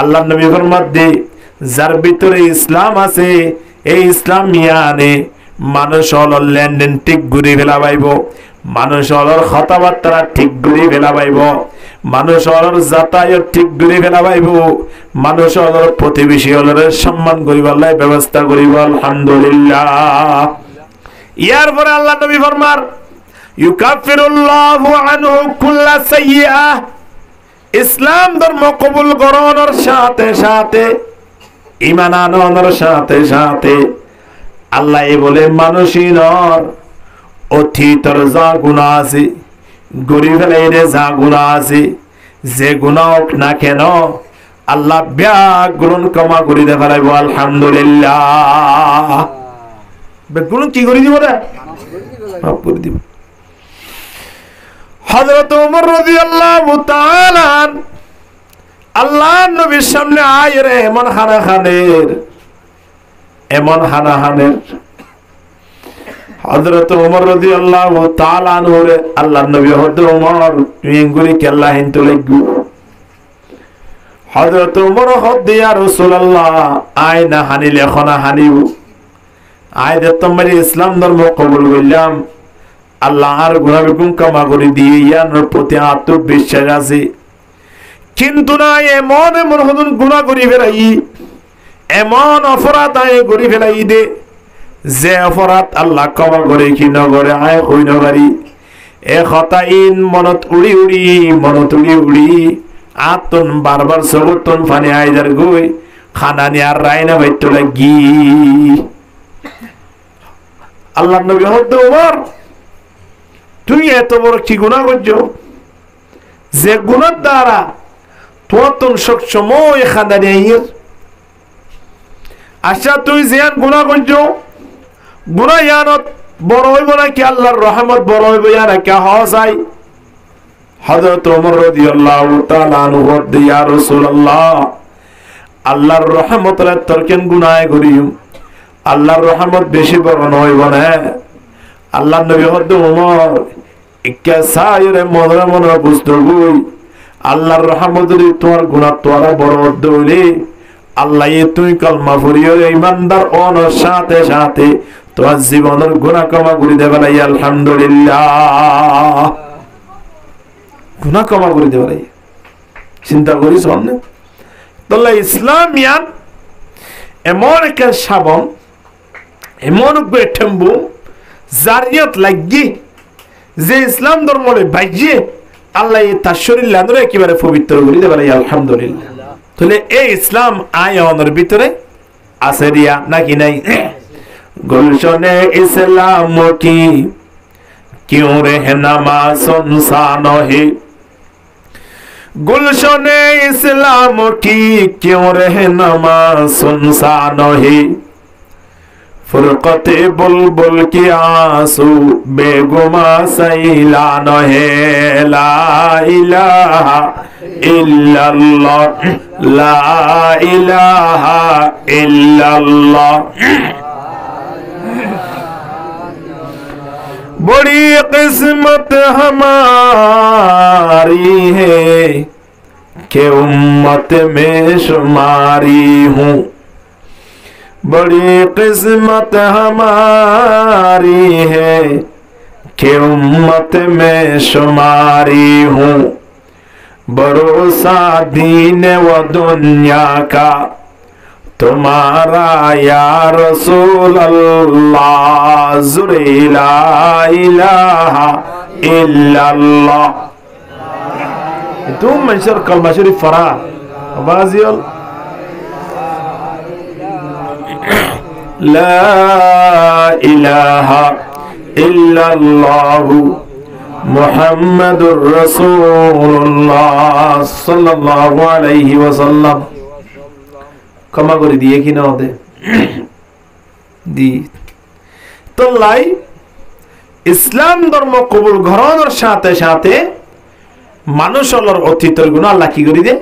আল্লাহ নবী ফরমাতে যার ভিতরে ইসলাম আছে এই ইসলাম ইয়ানে মানুষ হল লেনদেন ঠিক ঘুরে ফেলা পাইব, মানুষ হলর কথাবার্তা ঠিক ঘুরে ফেলা পাইব, মানুষ হলর যাতায়াত ঠিক ঘুরে ফেলা পাইব, মানুষ হলর প্রতিবেশী হলর সম্মান করিবার ব্যবস্থা করিব। আলহামদুলিল্লাহ। ইয়ার পরে আল্লাহ নবী ফরমার ইউকাফিরুল্লাহু আনহু কুল্লা সাইয়্যাহ, ইসলাম ধর্ম কবুল করানোর সাথে সাথে ঈমান আনানোর সাথে সাথে আল্লাহ বলে মানুষের অতীতর যা গুনাহ আছে গরি ফেলাইরে যা গুনাহ আছে যে গুনাহ হোক না কেন আল্লাহ ব্যাগুণ ক্ষমা করে দে ফেলাইব। আলহামদুলিল্লাহ। ব্যাগুণ কি করে দিব রে? মাফ করে দিব। হযরত ওমর রাদিয়াল্লাহু তাআলা আল্লাহর নবীর সামনে আয়রে এমন হানাহানের হযরত ওমর রাদিয়াল্লাহু তাআলা আনহুরে আল্লাহর নবী হযরত ওমর ইঙ্গুরি কেল্লা হিনতে লাগু। হযরত ওমর হদ্দে ইয়া রাসূলুল্লাহ আয়না হানিলে খনা হানিব আয়দে তোমারে ইসলাম ধর্ম কবুল করলাম, আল্লাহ আর গুনাহ বিগুণ ক্ষমা করে দিয়ে ইয়ার প্রতি আত্মবিশ্বাস আছে, কিন্তু না এমন এমন হদুন গুনাহ করি ফেলাই, এমন অপরাধ আয় করি ফেলাই দে যে অপরাধ আল্লাহ ক্ষমা করে কি নগরে আয় হই নগারি এ খতাইন মনত উড়ি উড়ি আতন বারবার সবতন ফানি আইদার গই খানানি আর রাইনা বাইতো লাগি। আল্লাহ নবী হদ্দ ওমর তুই এত বড় কি গুনাহ করছো যে গুনার দ্বারা তোর সময় খানানি আইয়ের আচ্ছা তুই জিয়ান গুনাহ করছো গুনাহ ইয়ানত বড় হইব না কি আল্লাহর রহমত বড় হইব ইয়ানা কে হসাই। হযরত ওমর রাদিয়াল্লাহু তাআলা আনহু বলতে ইয়া রাসূলুল্লাহ আল্লাহর রহমতের তোর কেন গুনাহ করিম, আল্লাহর রহমত বেশি বড় হইব না। আল্লাহর নবী হযরত ওমর ইকা সাইরে মদরা মদরা বুঝতো গই আল্লাহর রহমত যদি তোর গুনাহ তোর বড় হইলে আল্লাহ তুই কলমা পড়িও ঈমানদার ওনার সাথে সাথে তোর জীবনের গুনাহ ক্ষমা করে দেবে। আলহামদুলিল্লাহ। গুনাহ ক্ষমা করে দেবে চিন্তা করিস না তাহলে ইসলাম ইয়ান এমন একটা সাবন এমন ঠেম্বু জারিয়ত লাগি যে ইসলাম ধর্মরে বাইজে আল্লাহ তার শরীর লাদরে একেবারে পবিত্র করে দেবে। আলহামদুলিল্লাহ। তাহলে এই ইসলাম আয়নের ভিতরে আছে দিয়া নাকি নাই? গুলশনে ইসলাম কি क्यों रहनमा सुनसान है, गुलशने इस्लाम की क्यों रहनमा सुनसान है, फुरकते बुलबुल की आंसू बेगुमा सैलान है, ला इलाहा इल्लल्लाह ला इलाहा इल्लल्लाह। बड़ी किस्मत हमारी है कि उम्मत में शुमारी हूँ, बड़ी किस्मत हमारी है कि उम्मत में शुमारी हूँ, भरोसा दीन व दुनिया का तुम्हारा या रसूल अल्लाह, ज़ुरे ला इलाहा इल्लल्लाह। तुम मंशर कलमा शरीफ फरा बाजियल ला इलाहा इल्लल्लाह मुहम्मदुर रसूलुल्लाह सल्लल्लाहु अलैहि वसल्लम। ক্ষমা করে দিয়ে কি না ওদের দি তো লাই ইসলাম ধর্ম কবুল গ্রহণের সাথে সাথে মানুষ হলোর অতীতের গুনাহ আল্লাহ কি করে দে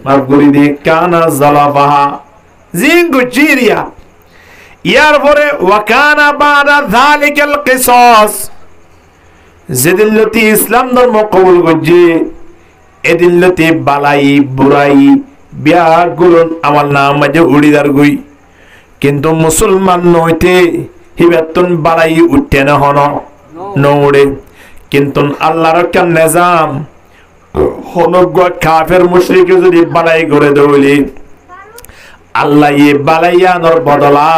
মাফ করে দে। কানা জালাবাহা জিঙ্গু জিরিয়া ইয়ার পরে ওয়াকানা বাদা যালিকাল কিসাস, যেদিনলতি ইসলাম ধর্ম কবুল করছে এদিনলতি বালাই বুরাই বিয়া গুলন আমার নাম মাঝে উড়িদার গুই কিন্তু মুসলমান নইতে হিবেতন বাড়াই উঠতে না হন নৌড়ে কিন্তু আল্লাহর একটা নিজাম হনগ্য কাফের মুশরিকে যদি বাড়াই করে দৌলি আল্লাহ ইয়ে বালাইয়ানোর বদলা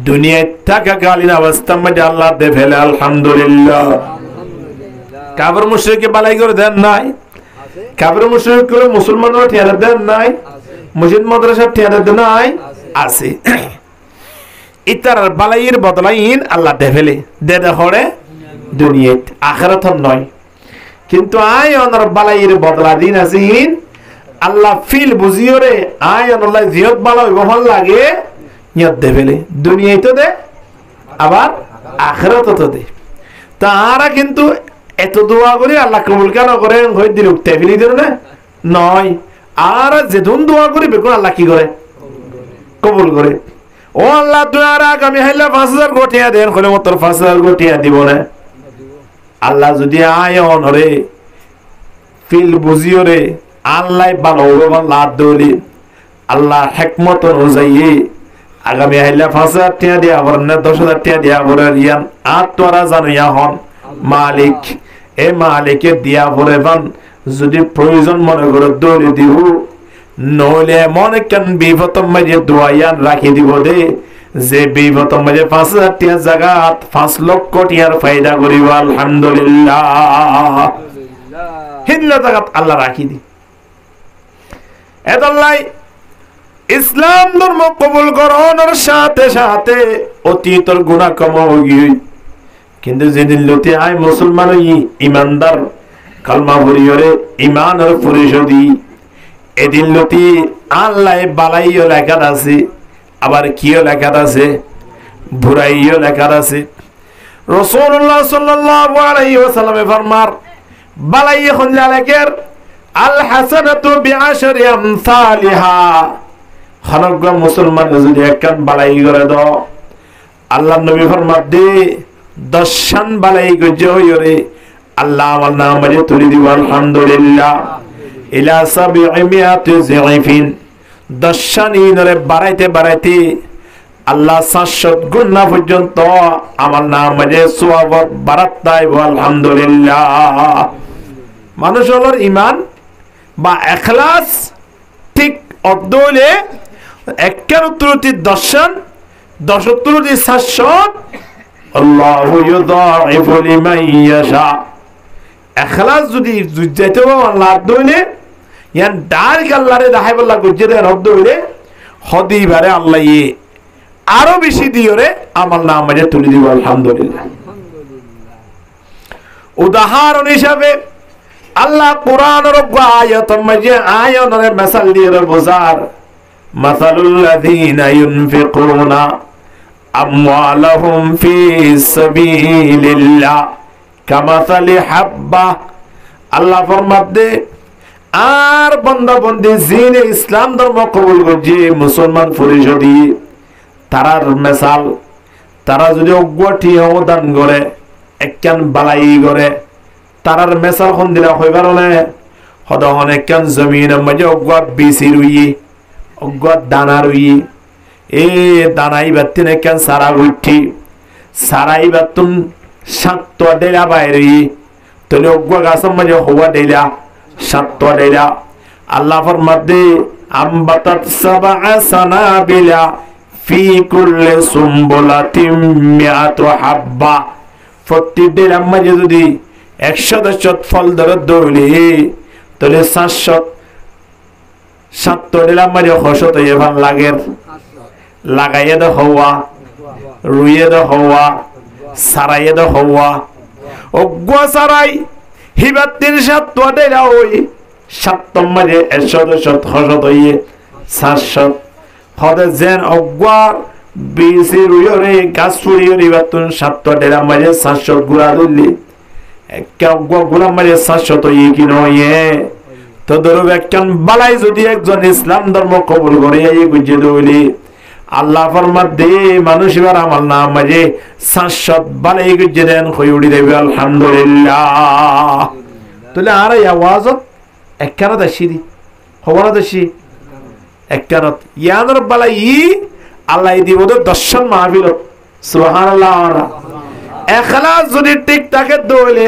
দুনিয়ায় থাকাকালীন অবস্থার মধ্যে আল্লাহ দে ফেলে আলহামদুলিল্লাহ কাফের মুশরিককে বালাই করে দেন নাই কাফের মুশরিক করে মুসলমানরা ঠিয়ারা দেন নাই মসজিদ মাদ্রাসা ঠিয়ারা দেন নাই আছে ইতার বালাইয়ের বদলাইন আল্লাহ দে ফেলে দে হরে দুনিয়াত আখিরাত নয় কিন্তু আয় অনর বালাইয়ের বদলা দিন আছেন আল্লাহ ফিল বুঝিওরে আয় আল্লাহ জিয়ত বালা হল লাগে নিয়ত দে ফেলে দুনিয়ায় তো দে আবার আখিরাত তো দে তারা কিন্তু এত দোয়া করে আল্লাহ কবুল কেন করে হয়ে দিল উঠতে ফেলি দিল না নয় আর যেদিন দোয়া করি বেগুন আল্লাহ কি করে কবুল করে ও আল্লাহ তুই আর আগামী হাইলা 5000 গোটিয়া দেন কইলে মত 5000 গোটিয়া দিব না আল্লাহ যদি আয় অনরে ফিল বুঝিওরে আল্লাহ ভালো হবে লাভ দৌলি আল্লাহ হেকমত অনুযায়ী আগামী হাইলা 5000 টাকা দিয়া আবার না 10000 টাকা দিয়া আবার ইয়ান আত্মরা জানিয়া হন মালিক এ মালিকে দিয়া ভরে বান যদি প্রয়োজন মনে করে দৌড়ে দিব নইলে মনে কেন বিপতম মাঝে দোয়াইয়ান রাখি দিব দে যে বিপতম মাঝে 5000 টাকা জাগাত 5 লক্ষ টাকার ফায়দা করিব আলহামদুলিল্লাহ হিল্লা জাগাত আল্লাহ রাখি দি এদল্লাই ইসলাম ধর্ম কবুল করানোর সাথে সাথে অতীতর গুনাহ কম হই কিন্তু যেদিন লতি আয় মুসলমান ইমানদার কালমা পড়িয়রে ইমানের পরিশোধি এদিন লতি আল্লাহ বালাইও লেখা আছে আবার কিও লেখা আছে বুড়াইও লেখা আছে রাসূলুল্লাহ সাল্লাল্লাহু আলাইহি ওয়াসাল্লামে ফরমার বালাই এখন লেখের আল হাসানাতু বিআশরি আমসালিহা খনগ্র মুসলমান যদি একখান বালাই করে দাও আল্লাহ নবী ফরমার দে 10 বালাই গজে হইরে আল্লাহ আমার নামে তুলি দিব আলহামদুলিল্লাহ ইলা 700 জিফিন 10 নরে বাড়াইতে বাড়াইতে আল্লাহ 700 গুণ না পর্যন্ত আমার নামে সওয়াব বাড়াতাই আলহামদুলিল্লাহ মানুষ হলোর ঈমান বা ইখলাস ঠিক অদলে একখান উত্তরটি 10 উত্তরটি 700 আল্লাহু ইউদাইফু লিমান ইয়াশা ইখলাস যদি যেতে আল্লাহ দইলে ইয়ান ডাইরেক্ট আল্লাহরে দেখাই বল্লা গুজে দে রব দইলে হদি বারে আল্লাহ ই আরো বেশি দিওরে আমার নাম মাঝে তুলি দিব আলহামদুলিল্লাহ উদাহরণ হিসাবে আল্লাহ কোরআনের আয়াত মাঝে আয়াতের মিসাল দিয়ে বোঝার মাসালুল লাযিনা ইউনফিকুনা আমওয়ালাহুম ফি সাবিলিল্লাহ কামাসালি হাব্বা আল্লাহ ফরমাতে আর বান্দা বন্দী জিনে ইসলাম ধর্ম কবুল করছে মুসলমান পরিষদী তারার মিসাল তারা যদি অজ্ঞটি অবদান করে একখান বালাই করে তারার মিসাল কোন দিলা হইবার হলে হদহন একখান জমিনের মাঝে অজ্ঞ বিসি রুই অজ্ঞ দানা রুই এ দানাই বাতিন একখান সারা উঠি সারাই বাতুন সাত ডেলা বাইরে তলে অজ্ঞ গাছের মাঝে হওয়া ডেলা সাত ডেলা আল্লাহ ফরমাতে আমবাতাত সাবআ সানাবিলা ফি কুল্লি সুমবুলাতিন মিআতু হাব্বা প্রতি ডেলার মাঝে যদি 100 ফল ধরে দৌড়ে তাহলে 700 ডেলার মাঝে হসত এভান লাগে লাগাইয়ে দে হওয়া রুইয়ে দে হওয়া সারাইয়ে দে হওয়া অজ্ঞ সারাই হিবার 300 ডেলা ওই 7 মাঝে 100 হসত হইয়ে 700 হদে যেন অজ্ঞ বিসি রুইরে গাছ ফুরিয়ে রিবাতুন 7 ডেলা মাঝে 700 গুড়া দিলি একটা অজ্ঞ গুড়া মাঝে 700 তো ই কি নয় তো ধরো একজন বালাই যদি একজন ইসলাম ধর্ম কবুল করে এই গুজে দইলি আল্লাহ ফরমাত দে মানুষ এবার আমার নাম মাঝে 700 বালাই গুজে দেন কই উড়ি দেবে আলহামদুলিল্লাহ তাহলে আর এই আওয়াজ একখানা দাসি দি খবর দাসি একখানত ইয়ানোর বালা ই আল্লাহ দিব দর্শন মাহফিল সুবহানাল্লাহ এখলাস যদি ঠিক থাকে দইলে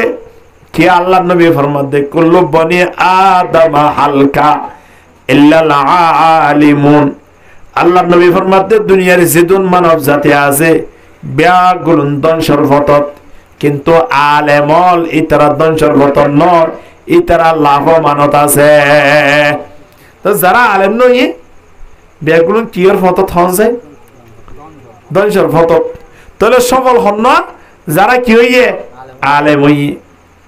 কি আল্লাহর নবী ফরমাতে কুল্লু বনি আদম হালকা ইল্লাল আলিমুন আল্লাহর নবী ফরমাতে দুনিয়ার জিদুন মানব জাতি আছে ব্যাগুলুন দন সর্বতত কিন্তু আলেমল ইতারা দন সর্বতত নয় ইতারা লাভ মানত আছে তো যারা আলেম নয় ব্যাগুলুন কিয়র ফতত হন যায় দন সর্বতত তাহলে সফল হন না যারা কি হইয়ে আলেম হইয়ে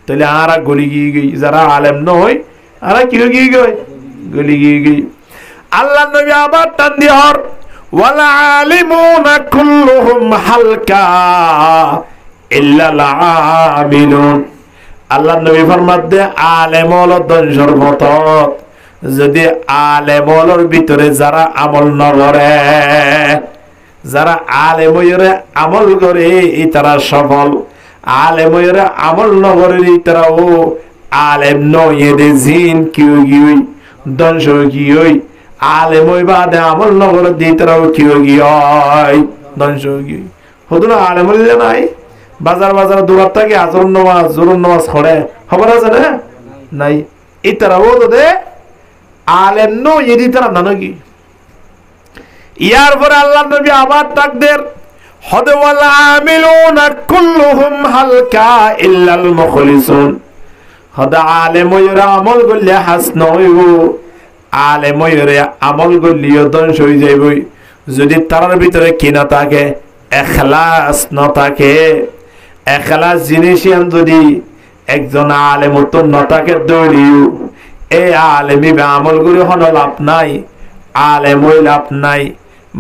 তাহলে আরা গলি গিয়ে গই যারা আলেম নয় আরা কি হয়ে গই গলি গিয়ে গই আল্লাহ নবী আবার টান দিয়ে হর ওয়ালা আলিমুনা কুল্লুহুম হালকা ইল্লাল আমিলুন আল্লাহ নবী ফরমাতে আলেম হলো দন সর্বতত যদি আলেম হলোর ভিতরে যারা আমল না করে যারা আলেম হইরে আমল করে এই তারা সফল আলেম হইরে আমল না করে এই তারা ও আলেম নয় এদে জিন কিউ গিই দংশ গিই আলেম হইবা দে আমল না করে দি তারাও কিউ গিই দংশ গিই হদুনা আলেম হইলে নাই বাজার বাজার দূরত থেকে আজর নামাজ জোরুন নামাজ পড়ে খবর আছে না নাই এই তারাও তো দে আলেম নয় এদি তারা নানকি ইয়ার পরে আল্লাহ নবী আবার তাকদের হদওয়াল আমিলুনা কুল্লুহুম হালকা ইল্লাল মুখলিসুন হদা আলেম হইরা আমল করলে হাসন হইব আলেম হইরা আমল করলিও ধ্বংস হয়ে যাইব যদি তার ভিতরে কি না থাকে ইখলাস না থাকে ইখলাস জিনিস যদি একজন আলেম তো না থাকে দৌড়িও এই আলেমি আমল করে হন লাভ নাই আলেম হই লাভ নাই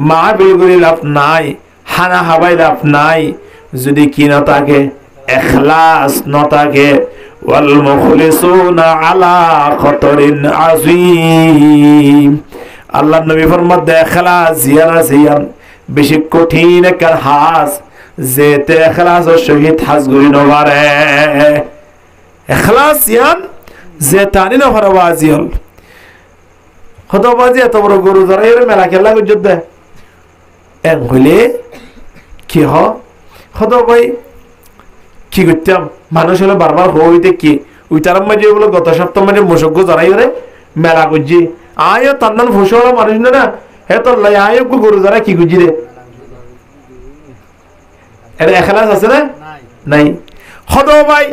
মাহফিল করে লাভ নাই হানা হাবাই লাভ নাই যদি কি না থাকে ইখলাস না থাকে ওয়াল মুখলিসুনা আলা খতরিন আযীম আল্লাহর নবী ফরমাতে ইখলাস জিয়ান বেশি কঠিন একটা হাস যেতে ইখলাস ও শহীদ হাস গরি নবারে ইখলাস জিয়ান যে টানি না ফরবাজি হল হতবাজি এত বড় গরু ধরে এর মেলা খেলা গুজব দে এক হইলে কি হত ভাই কি করতাম মানুষ হলে বারবার হইতে কি উইতারাম মাঝে বলে গত সপ্তাহ মানে মোসজ্ঞ জড়াই রে মেলা গুজি আয়ো তার নাম ফুসওয়ালা মানুষ না হে তো লাই আয়ো গরু ধরা কি গুজি রে এর ইখলাস আছে না নাই হত ভাই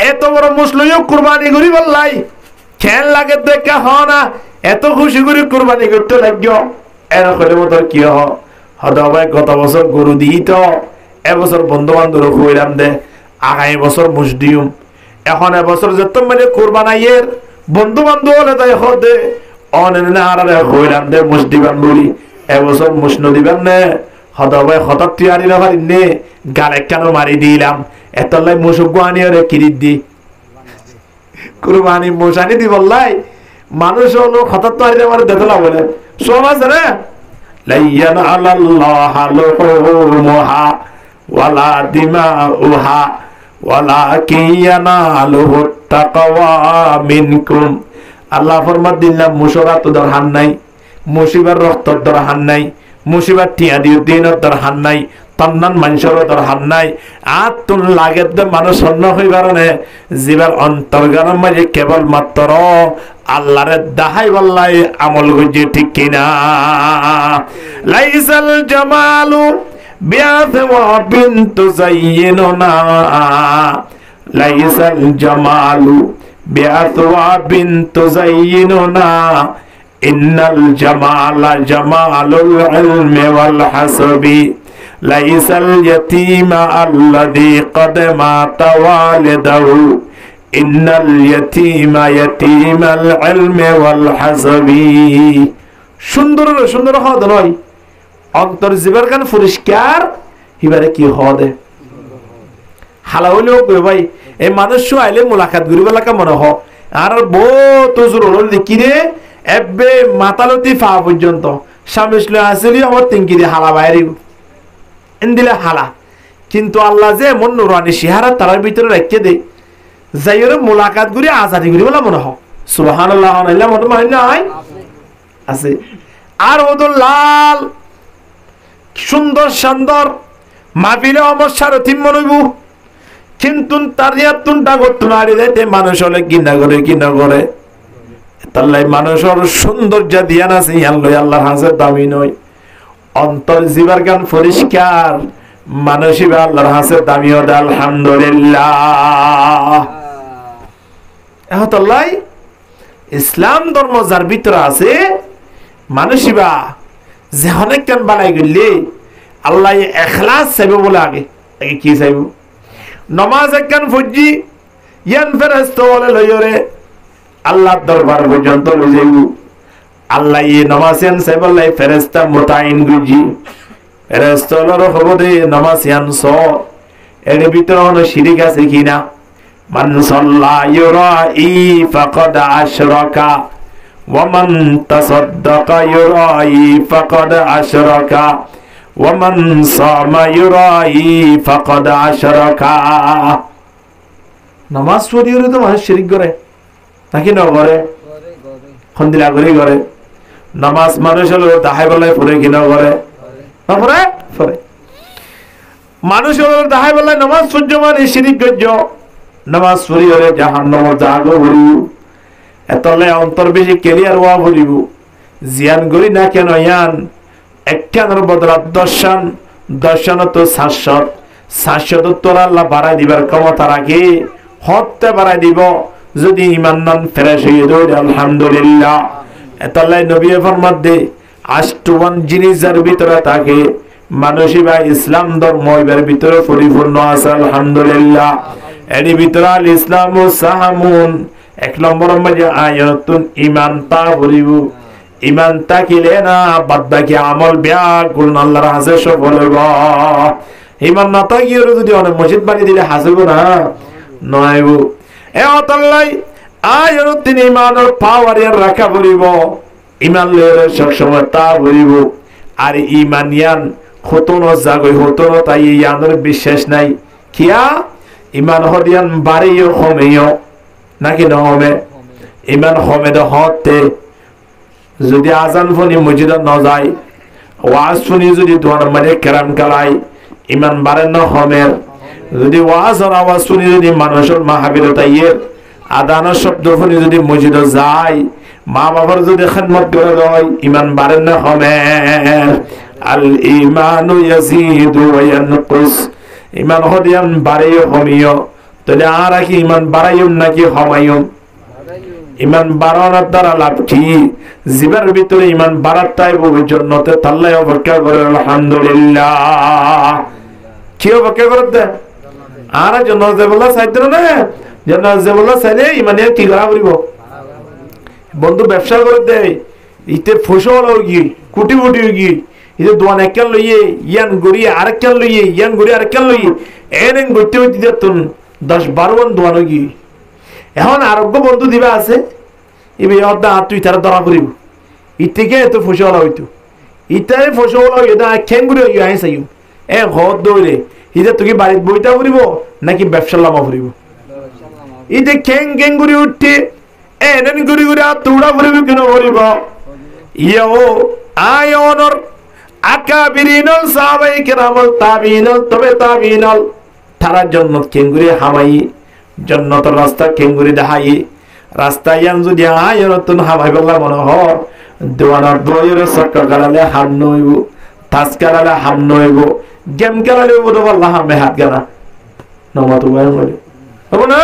এত বড় মুসলিম কুরবানি করি বললাই খেল লাগে দেখা হ না এত খুশি করে কুরবানি করতে লাগিও এর হলে মতো কি হদ ভাই গত বছর গরু দিই তো এবছর বন্ধু বান্ধব হইলাম দে আগামী বছর মুসডিম এখন এবছর যত মানে কুরবানাইয়ের বন্ধু বান্ধব হলে তাই হদে অনেনে আরে হইলাম দে মুসদিবান বলি এবছর মুসন দিবেন নে হদ ভাই হঠাৎ তিয়ারি না পারি নে গালে কেন মারি দিলাম এত লাই মুসুক আনি রে কিরিত দি কুরবানি মোশানি দি বললাই মানুষ হলো হঠাৎ তো আমার দেখলা বলে সব আছে রে লাইয়ান আল্লাহ লুহুমুহা ওয়ালা দিমাউহা ওয়ালাকিন ইয়ানালুহু তাকওয়া মিনকুম আল্লাহ ফরমাত দিলাম মুশরা তো দরহান নাই মুসিবার রক্ত দরহান নাই মুসিবার টিয়া দিও দিনের দরহান নাই তন্নান মানুষের দরহান নাই আত্মন লাগে মানুষ অন্য হই কারণে জীবের অন্তর্গণ মাঝে কেবল মাত্র আল্লাহরে দাহাই বললাই আমল গুজি ঠিক কিনা লাইসাল জামালু বিআথওয়াবিন তুযায়্যিনুনা লাইসাল জামালু বিআথওয়াবিন তুযায়্যিনুনা ইন্নাল জামালা জামালুল ইলমি ওয়াল হাসবি লাইসাল ইয়াতীমা আল্লাযী ক্বাদ মাতা ওয়ালিদাহু ইন্নাল ইয়াতীমা ইয়াতীমাল ইলমি ওয়াল হাসবি সুন্দর সুন্দর হদ নয় অন্তর জীবের কান পরিষ্কার হিবারে কি হদে হালা হইলেও কই ভাই এই মানুষ আইলে মুলাকাত করিবেলা কা মনে হ আর বহুত জরুর লিখি রে এবে মাতালতি ফা পর্যন্ত সামিসলে আসলি আমার তিনকি দিয়ে হালা বাইরে এন্দিলে হালা কিন্তু আল্লাহ যে মন নুরানি শিহারা তার ভিতরে রেখে দে যাইরে মুলাকাত করি আজাদি করি বলা মনে হ সুবহানাল্লাহ আল্লাহ মত মানে নাই আছে আর ওদুল লাল সুন্দর সুন্দর মাহফিলে আমার সারথিম মনইবু কিন্তু তার ইয়াতুনটা করতো না আড়িতে মানুষ হলে কিনা করে তাহলে মানুষের সৌন্দর্য দিয়া না আল্লাহর হাজার দামি নয় অন্তর জীবার গান পরিষ্কার মানুষিবা আল্লাহর হাজার দামি হতে আলহামদুলিল্লাহ এহতাল্লাহ ইসলাম ধর্ম যার ভিতরে আছে মানুষিবা যে অনেক কান বানাই গেলে আল্লাহ এখলাস চাইব বলে আগে কি চাইব নমাজ একখান ফুজি ইয়ান ফেরেশতা বলে লইরে আল্লাহর দরবার পর্যন্ত লই যাইব আল্লাহ এই নামাজ ইয়ান সাইবাল্লাহ ফেরেশতা মুতাইন গুজি ফেরেশতা লর হবদে নামাজ ইয়ান সো এর ভিতরে কোনো শিরক আছে কিনা মান সাল্লা ইউরাই ফাকাদ আশরাকা ওয়া মান তাসাদদাকা ইউরাই ফাকাদ আশরাকা ওয়া মান সামা ইউরাই ফাকাদ আশরাকা নামাজ পড়িও তো মানুষ শিরক করে নাকি না করে খন্দিলা করে নামাজ মানুষ হলো দাহাই বেলায় পড়ে কিনা করে পড়ে মানুষ হলো দাহাই বেলায় নামাজ সূর্য মানে শিরিক গজ্জ নামাজ পড়ি হলে জাহান্নাম জাগো ভরিব এতলে অন্তর বেশি ক্লিয়ার হওয়া ভরিব জিয়ান গরি না কেন ইয়ান একখানের বদলা দর্শন তো শাশ্বত তোর আল্লাহ বাড়াই দিবার ক্ষমতা রাখে হত্যা বাড়াই দিব যদি ইমান নাম ফ্রেশ হয়ে দৌড়ে আলহামদুলিল্লাহ এতাল্লাই নবী ফরমাতে আষ্টওয়ান জিনিসের ভিতরে থাকে মানুষই বা ইসলাম ধর্ম এর ভিতরে পরিপূর্ণ আছে আলহামদুলিল্লাহ এর ভিতরে আল ইসলাম ও সাহামুন এক নম্বর মধ্যে আয়াতুন ইমান তা বলিব ইমান তাকিলে না বাদ বাকি আমল ব্যাকুল আল্লাহর হাজে সফল হইব ইমান না তাকিয়ে যদি অনেক মসজিদ বানিয়ে দিলে হাসিব না নয়ব এ অতল্লাই আয়াতুন ইমানের পাওয়ার রাখা বলিব ইমান লয়ে সবসময় তা বলিব আর ইমানিয়ান হতনো জাগই হতনো তাই ইয়ানের বিশ্বাস নাই কিয়া ইমান হদিয়ান বাড়িও কমেও নাকি নহমে ইমান কমে তো হতে যদি আজান ফোনি মসজিদত ন যায় ওয়াজ শুনি যদি তোমার মানে কেরাম কালাই ইমান বাড়ে ন হমের যদি ওয়াজ আর আওয়াজ শুনি যদি মানুষের মাহাবীরতা ইয়ে আদানের শব্দ শুনি যদি মসজিদত যায় মা বাবার যদি খেদমত করে দেয় ইমান বাড়ে না হমের আল ইমানু ইয়াজিদু ওয়া ইয়ানকুস ইমান হদিয়ান বাড়েও কমিও তাহলে আর কি ইমান বাড়াইম নাকি হমাইম ইমান বাড়ানোর দ্বারা লাভ কি জীবের ভিতরে ইমান বাড়াটাই জন্যতে তাল্লাই অপেক্ষা করে আলহামদুলিল্লাহ কি অপেক্ষা করতে আর জন্য যে বলা চাইতে না জন্য যে বলা চাইলে ইমানে কি করা করিব বন্ধু ব্যবসা করে দেয় ইতে ফসল গিয়ে কুটি কুটি গিয়ে ইতে দোয়ান একখান লইয়ে ইয়ান গড়িয়ে আরেকখান লইয়ে ইয়ান গড়িয়ে আরেকখান লইয়ে এনে গড়তে হইতে যেতুন 10-12 মান দোয়ানো গিয়ে এখন আরোগ্য বন্ধু দিবা আছে এবার অর্ধা হাত তুই তারা ধরা করিব ইতেকে এত ফসল হইতো ইতারে ফসল এটা খেঙ্গুড়ি হইয়া আই চাইম এ ঘর দৌড়ে ইতে তুই বাড়িতে বইটা ফুরিব নাকি ব্যবসা লামা ফুরিব ইতে খেঙ্গুড়ি উঠতে এনেন গুড়ি গুড়ি আর তুড়া ফুরিব কেন ফুরিব ইয়ো আয়নর আকাবিরিনল সাহাবাই কেরামল তাবিনল তবে তাবিনল তারা জন্নত খেঙ্গুড়ি হামাই জন্নতর রাস্তা খেঙ্গুড়ি দেখাই রাস্তা ইয়ান যদি আয়নতুন হামাই বললা মনে হ দোয়ানার দোয়ের সক্কা গালালে হাম নইব তাস গালালে হাম নইব গেম গালালে বলো বললা হামে হাত গানা নমাতু গায় বলে হবো না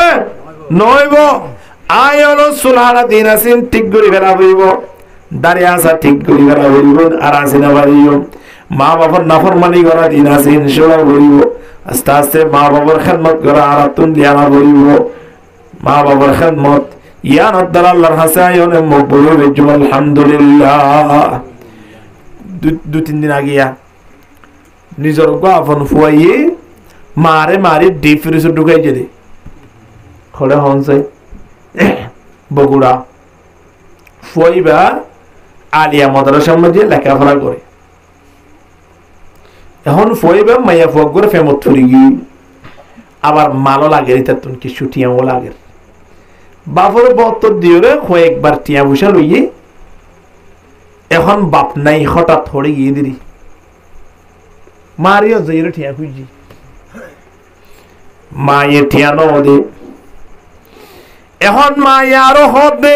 নইব আয়ন সুলহানা দিন আসিন ঠিক করে বেড়া হইব দাঁড়িয়ে আসা ঠিক করে বেড়া হইব আর আসিনা বাড়িব মা বাবার নাফরমানি করা দিন আসিন সেবা বলিব আস্তে আস্তে মা বাবার খেদমত করা আর তুন দিয়ানা বলিব মা বাবার খেদমত ইয়ান দ্বারা আল্লাহর হাসে আয়নে মকবুল হবে আলহামদুলিল্লাহ 2-3 দিন আগিয়া নিজের আপন ফুয়াইয়ে মারে ডিপ ফ্রিজে ঢুকাই যেতে খড়ে হনছে বগুড়া ফুয়াইবা আলিয়া মাদ্রাসার মধ্যে লেখাপড়া করে এখন ফুয়াইবা মাইয়া ফুয়া করে ফেমত থুরি গিয়ে আবার মালও লাগে তার কিছু টিয়াও লাগে বাপর বত্তর দিয়ে কয়েকবার টিয়া পয়সা লইয়ে এখন বাপ নাই হঠাৎ হরে গিয়ে দিলি মারিও যাইরে ঠিয়া খুঁজি মায়ে ঠিয়া নদে এখন মায়ে আরো হদ দে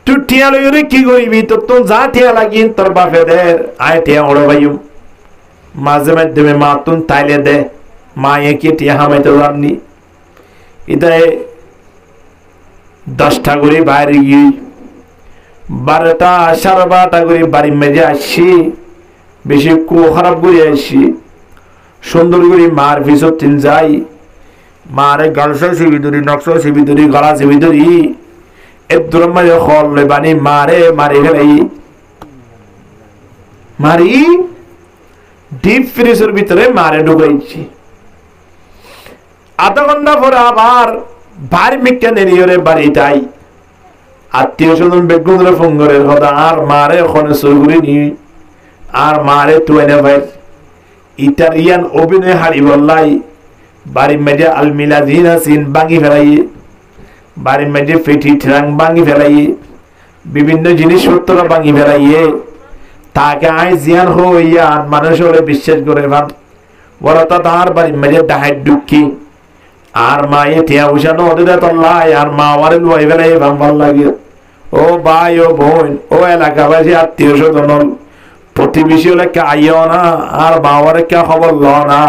তুই ঠিয়া লইরে কি করিবি তোর তো যা ঠিয়া লাগিন তোর বাপেদের আয় ঠিয়া ওড়ো ভাইও মাঝে মাধ্যমে মা তুন তাইলে দে মায়ে কি টিয়া হামাইতে পারনি ইতায় 10টা করে বাইরে গিয়ে 12টা 12:30 করে বাড়ি মেজে আসছি বেশি খারাপ করে আসছি সুন্দর করে মার পিছত তিন যাই মারে গালসা সিবি ধরি নকশা সিবি ধরি গলা সিবি ধরি এর মাঝে খল লই বানি মারে মারি ফেলাই মারি ডিপ ফ্রিজের ভিতরে মারে ঢুকাইছি আধা ঘন্টা পরে আবার ভারী মিক্কা নেরিয়রে বাড়িটাই আত্মীয় স্বজন বেগুনরে ফোন করে হদা আর মারে ওখানে সরগুরি নি আর মারে তুয়ানে ভাই ইটালিয়ান অভিনয় হারি বললাই বাড়ি মেজে আলমিলা জিনা সিন ভাঙি ফেলাই বাড়ি মেজে ফেটি ট্রাং ভাঙি ফেলাই বিভিন্ন জিনিসপত্র ভাঙি ফেলাইয়ে তাকে আয় জিয়ান হইয়া মানুষ ওরে বিশ্বাস করে ভাব ওরা তো তার বাড়ি মেজে ডাহাই দুঃখী আর মায়ে টিয়া উষানো ওদের তল্লাই আর মা আমার লই ফেলাই ভাল লাগে ও ভাই ও বোন ও এলাকাবাসী আত্মীয় স্বজন প্রতিবেশী হলে কে আইও না আর বাবার কে খবর ল না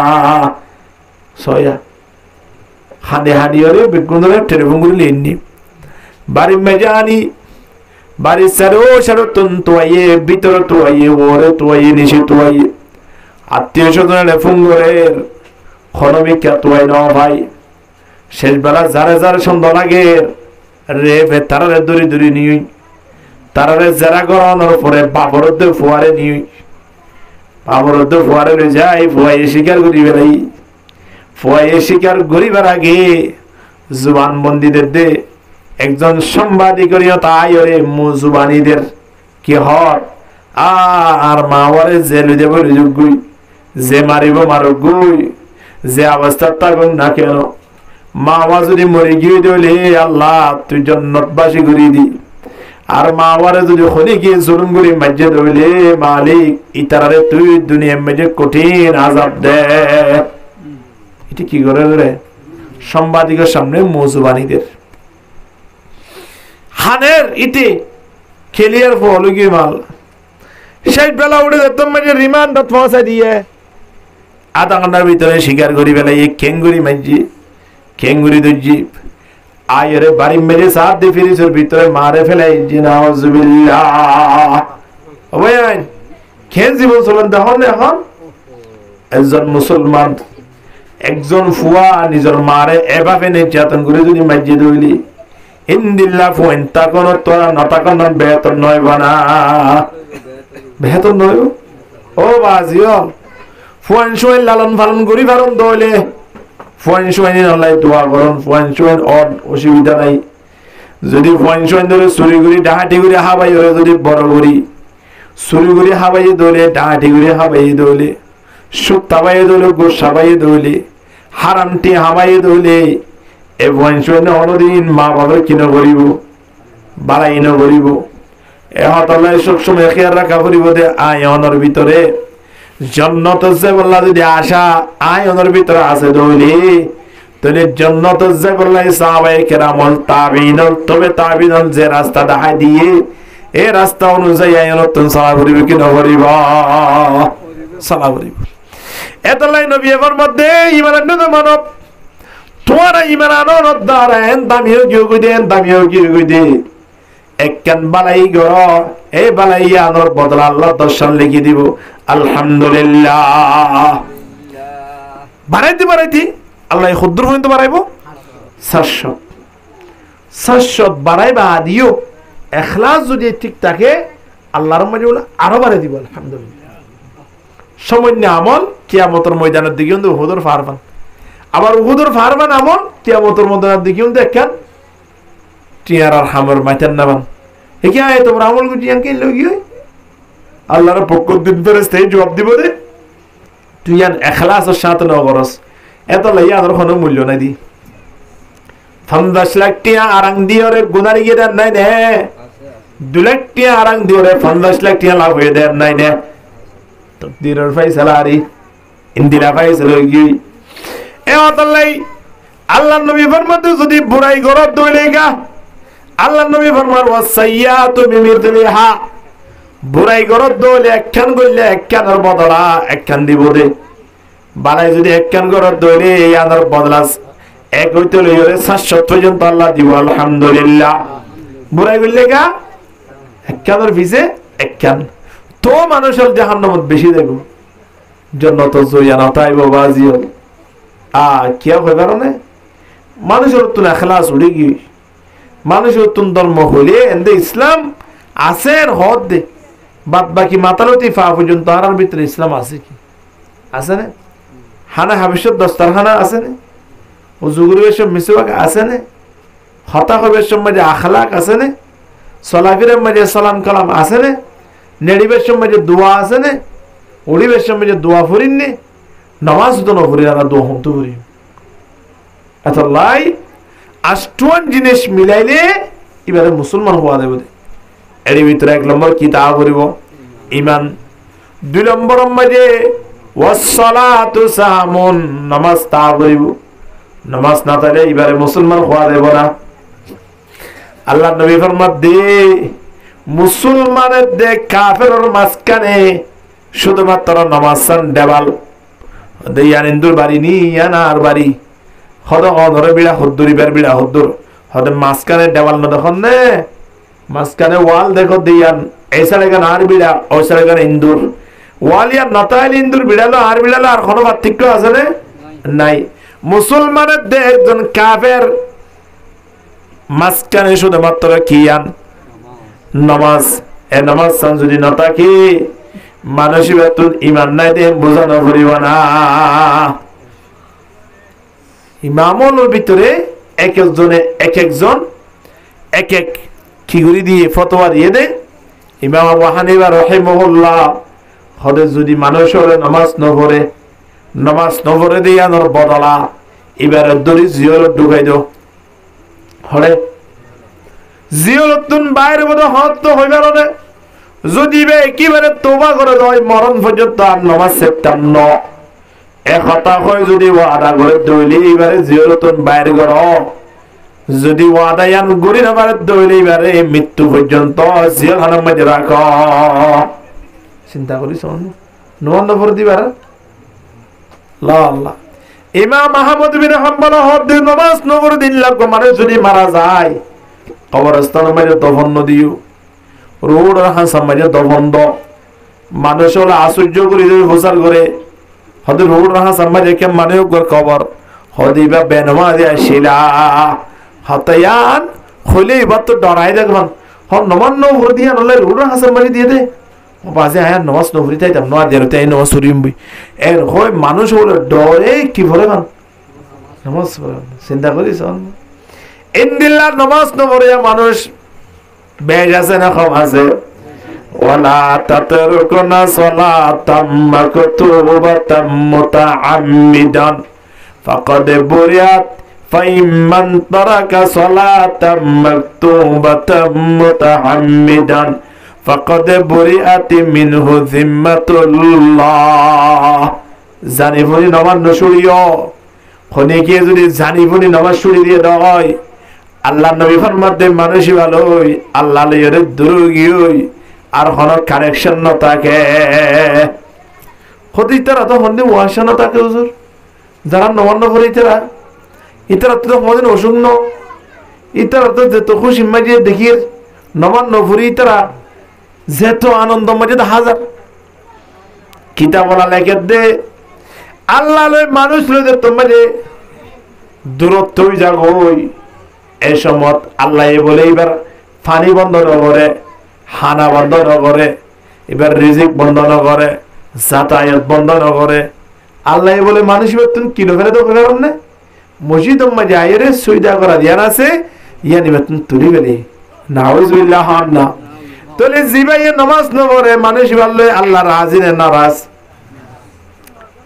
সয়া হাঁড়ি হাঁড়ি ওরে বেগুন ধরে টেলিফোন করে লিখনি বাড়ির মেজে আনি বাড়ির সারো সারো তুন তোয়াইয়ে ভিতরে তোয়াইয়ে ওরে তোয়াইয়ে নিচে তোয়াইয়ে আত্মীয় স্বজনের ফোন করে খনবিকা তোয়াই ন ভাই শেষ বেলা যারে যারে সন্ধ্যা লাগে রে তারারে দড়ি দড়ি নিই তারারে জেরা করানোর পরে বাবরদ্দে ফুয়ারে নিই বাবরদ্দে ফুয়ারে যাই ফুয়াইয়ে শিকার করি বেড়াই ফুয়াইয়ে শিকার করিবার আগে জুবান বন্দীদের দে একজন সাংবাদিক করিও তাই ওরে মুজুবানীদের কি হর আর মাওয়ারে জেলে দেব যোগ্যই যে মারিব মারুক গুই যে অবস্থা থাকুক না কেন মাওয়া যদি মরে গিয়ে দিলে আল্লাহ তুই জন্নতবাসী করিয়ে দি আর মাওয়ারে যদি খনি গিয়ে জুলুম করি মাঝে ধরলে মালিক ইতারে তুই দুনিয়া মেজে কঠিন আযাব দে এটা কি করে রে সাংবাদিকের সামনে মুজুবানীদের হানের ইতে খেলিয়ার ফল গিয়ে মাল সেই বেলা উঠে যেতাম মাঝে রিমান্ড পৌঁছা দিয়ে আধা ঘন্টার ভিতরে শিকার করি বেলা এই খেঙ্গুরি মাঝি খেঙ্গুরি দর্জি আয়রে বাড়ি মেরে সাথ দিয়ে ফিরিসের ভিতরে মারে ফেলাই খেন জীবন চলেন তখন এখন একজন মুসলমান একজন ফুয়া নিজের মারে এভাবে নির্যাতন করে যদি মাঝে দইলি ইন্দিল্লা ফুয়েন তখন তোরা নতাকন বেতন নয় বানা বেতন নয় ও বাজিও ফুয়ান শুয়েন লালন পালন করি পালন দইলে ফুয়ান শুয়েন আল্লাহ দোয়া করুন ফুয়ান শুয়েন অসুবিধা নাই যদি ফুয়ান শুয়েন ধরে চুরি করি ডাহাটি করে হাবাই হলে যদি বড় করি চুরি করে হাবাই দইলে ডাহাটি করে হাবাই দইলে সুখ তাবাই দইলে গোস হাবাই দইলে হারামটি হাবাই দইলে এ ফুয়ান শুয়েন অনদিন মা বাবার কিনো করিব বাড়াই ন করিব এ হতলায় সবসময় খেয়াল রাখা করিব দে আয়নের ভিতরে জন্নত যে বললা যদি আশা আয়নের ভিতরে আছে দইলে তাহলে জন্নত যে বললা সাহাবায়ে কেরামল তাবিনল তবে তাবিনল যে রাস্তা দেখাই দিয়ে এই রাস্তা অনুযায়ী আয়নত তুমি সালা করিবে কি না করিবা সালা করিব এতলাই নবী এর মধ্যে ইমানের নদ মানব তোমার ইমান আনন্দ দ্বারা দামিও গিয়ে দেন দামিও গিয়ে দে একখান বালাই গর এই বালাই আনোর বদলা আল্লাহ দর্শন লিখে দিব আলহামদুলিল্লাহ বাড়াইতে আল্লাহ ক্ষুদ্র পর্যন্ত বাড়াইব 700 বাড়াইবা দিও এখলাস যদি ঠিক থাকে আল্লাহর মাঝে আরো বাড়াই দিব আলহামদুলিল্লাহ সামান্য আমল কিয়ামতের ময়দানের দিকে কিন্তু উহুদের ফারবান আবার উহুদের ফারবান আমল কিয়ামতের ময়দানের দিকে কিন্তু একখান টিয়ার আর হামর মাইতেন নাবান একে আয় তোমরা আমল গুটি আনকে লগি আল্লাহর পক্ষ দিন ফেরেশতা জবাব দিব রে তুই আন ইখলাসের সাথে না করস এত লাইয়া আর কোনো মূল্য নাই দি 50 লাখ টিয়া আরাং দিওরে গুনারি গিয়ে নাই নে 2 লাখ টিয়া আরাং দিওরে 50 লাখ টিয়া লাভ হয়ে দেয় নাই না তকদিরের ফয়সালা আরি ইন্দিরা ফয়সালা গই এ অতলাই আল্লাহ নবী ফরমাতে যদি বুড়াই গরব দইলেগা আল্লাহ নবী ফরমার ওয়াসাইয়াতু বিমিরদিহা বুড়াই গরব দইলে একখান কইলে একখানের বদলা একখান দিব দে বালাই যদি একখান গরব দইলে ইয়ার বদলা এক হইতে লইরে 700 পর্যন্ত আল্লাহ দিব আলহামদুলিল্লাহ বুড়াই কইলেগা একখানের ভিজে একখান তো মানুষের জাহান্নামত বেশি দেব জান্নাত জয়ানা তাইব বাজিও কিয়া হই কারণে মানুষের তুন এখলাস উড়ে গিয়ে মানুষের তুন ধর্ম হলে এন্দে ইসলাম আছে হদ দে বাদ বাকি মাতালতি ফা পর্যন্ত আর ভিতরে ইসলাম আছে কি আছে না হানা হাবিসত দস্তারখানা আছে না ও জুগুরের সব মিসওয়াক আছে না হতা হবের সময় আখলাক আছে না সলাফিরের মাঝে সালাম কালাম আছে না নেড়িবের সময় দোয়া আছে না উড়িবের সময় দোয়া ফুরিন নে নামাজ তো না ফুরি আর দোয়া হম তো ফুরি এত লাই আষ্টুয়ান জিনিস মিলাইলে এবারে মুসলমান হওয়া দেব এর ভিতরে 1 নম্বর কি তা করিব ঈমান 2 নম্বর মাঝে ওয়াসসালাতু সামুন নামাজ তা করিব নামাজ না তাহলে এবারে মুসলমান হওয়া দেব না আল্লাহ নবী ফরমাত দে মুসলমানের দে কাফেরের মাঝখানে শুধুমাত্র নামাজ সান দেওয়াল দেয়ান ইন্দুর বাড়ি নি ইয়ানার বাড়ি হদ অধরে বিড়া হদ্দুরিবার বিড়া হদ্দুর হদে মাঝখানে দেওয়াল না দেখুন নে মাঝখানে ওয়াল দেখো দিয়ান এই সাইডে গান আর বিড়া ওই সাইডে গান ইন্দুর ওয়াল ইয়ার নতাইল ইন্দুর বিড়ালো আর বিড়ালো আর কোনো পার্থক্য আছে না নাই মুসলমানের দে একজন কাফের মাঝখানে শুধুমাত্র কিয়ান নামাজ এ নামাজ সান যদি না থাকে মানুষের বেতন ইমান নাই দে বোঝানো করিব না ইমামুল ভিতরে এক একজন এক কি করে দিয়ে ফতোয়া দিয়ে দেয় ইমাম আবু হানিফা রাহিমাহুল্লাহ হদে যদি মানুষ হলে নামাজ নভরে দিয়ে আনোর বদলা এবারে দড়ি জিয়লত ঢুকাই দাও হলে জিয়লতুন বাইরে বোধ হত তো হইবার না যদি বে একেবারে তোবা করে দেয় মরণ পর্যন্ত আর নামাজ সেপ্তাম ন এক হতা হয় যদি ওয়াদা করে দইলে এবারে জিয়লতুন বাইরে কর যদি ওয়াদা ইয়ান গরি না বাইরে দইলে এবারে মৃত্যু পর্যন্ত জিয়লখানার মধ্যে রাখ চিন্তা করিস নবন্ধ ভরে দিবার আল্লাহ ইমাম আহমদ বিন হাম্বল হদ নামাজ নগর দিন লাগবে মানে যদি মারা যায় কবরস্থানের মধ্যে দফন দিও রোড হাসান মাঝে দফন দ মানুষ হলে আশ্চর্য করে প্রচার করে হয়তো রোড হাসান মাঝে কে মানে কবর হদিবা বেনমা দিয়া শিলা হতায়ান হইলে এবার তো ডরাই দেখবেন নমান্য ভর দিয়া নলে রোড হাসান মাঝে দিয়ে দে বাজে আয়া নামাজ নভরি তাইতাম না দিয়ে তাই নামাজ সরিম বই এর হয় মানুষ হলে ডরে কি ভরে মান নামাজ চিন্তা করিস ইন্দিল্লাহ নামাজ নভরে মানুষ বেশ আছে না কম আছে ওয়ালা তাতরুকুনা সালাতাম মাকতুবাতাম মুতাআম্মিদান ফাকাদ বুরিয়াত ফাইমান তারাকা সালাতাম মাকতুবাতাম মুতাআম্মিদান ফাকাদ বুরিআত মিনহু যিম্মাতুল্লাহ জানি বলি নামাজ নসুরিও খনিকে যদি জানি বলি নামাজ সুরি দিয়ে দেয় আল্লাহ নবী ফরমাতে মানুষ ভালোই আল্লাহ লইরে দুরুগিই আর কোন কানেকশন না থাকে খদিতারা তো হন্দি ওয়াসা না থাকে হুজুর যারা নবান্ন করিতারা ইতারা তো মদিন অসুন্ন ইতারা তো যেত খুশি মাঝে দেখির নবান্ন ফুরি তারা যেত আনন্দ মাঝে হাজার কিতাব বলা লেখে দে আল্লাহ লই মানুষ লইতে তোমাদের দূরত্ব যাগই এই সময় আল্লাহ বলে এবার পানি বন্ধ না করে হানা বন্ধ না করে এবার রিজিক বন্ধ না করে যাতায়াত বন্ধ না করে আল্লাহ বলে মানুষ বেতন কিলো ফেলে তো ফেলার না মসজিদ মাঝে আইরে সুবিধা করা দিয়ার আছে ইয়ানি বেতন তুলি ফেলি নাউজুবিল্লাহ না তোলে জিবাই নামাজ না পড়ে মানুষ বললে আল্লাহ রাজি না নারাজ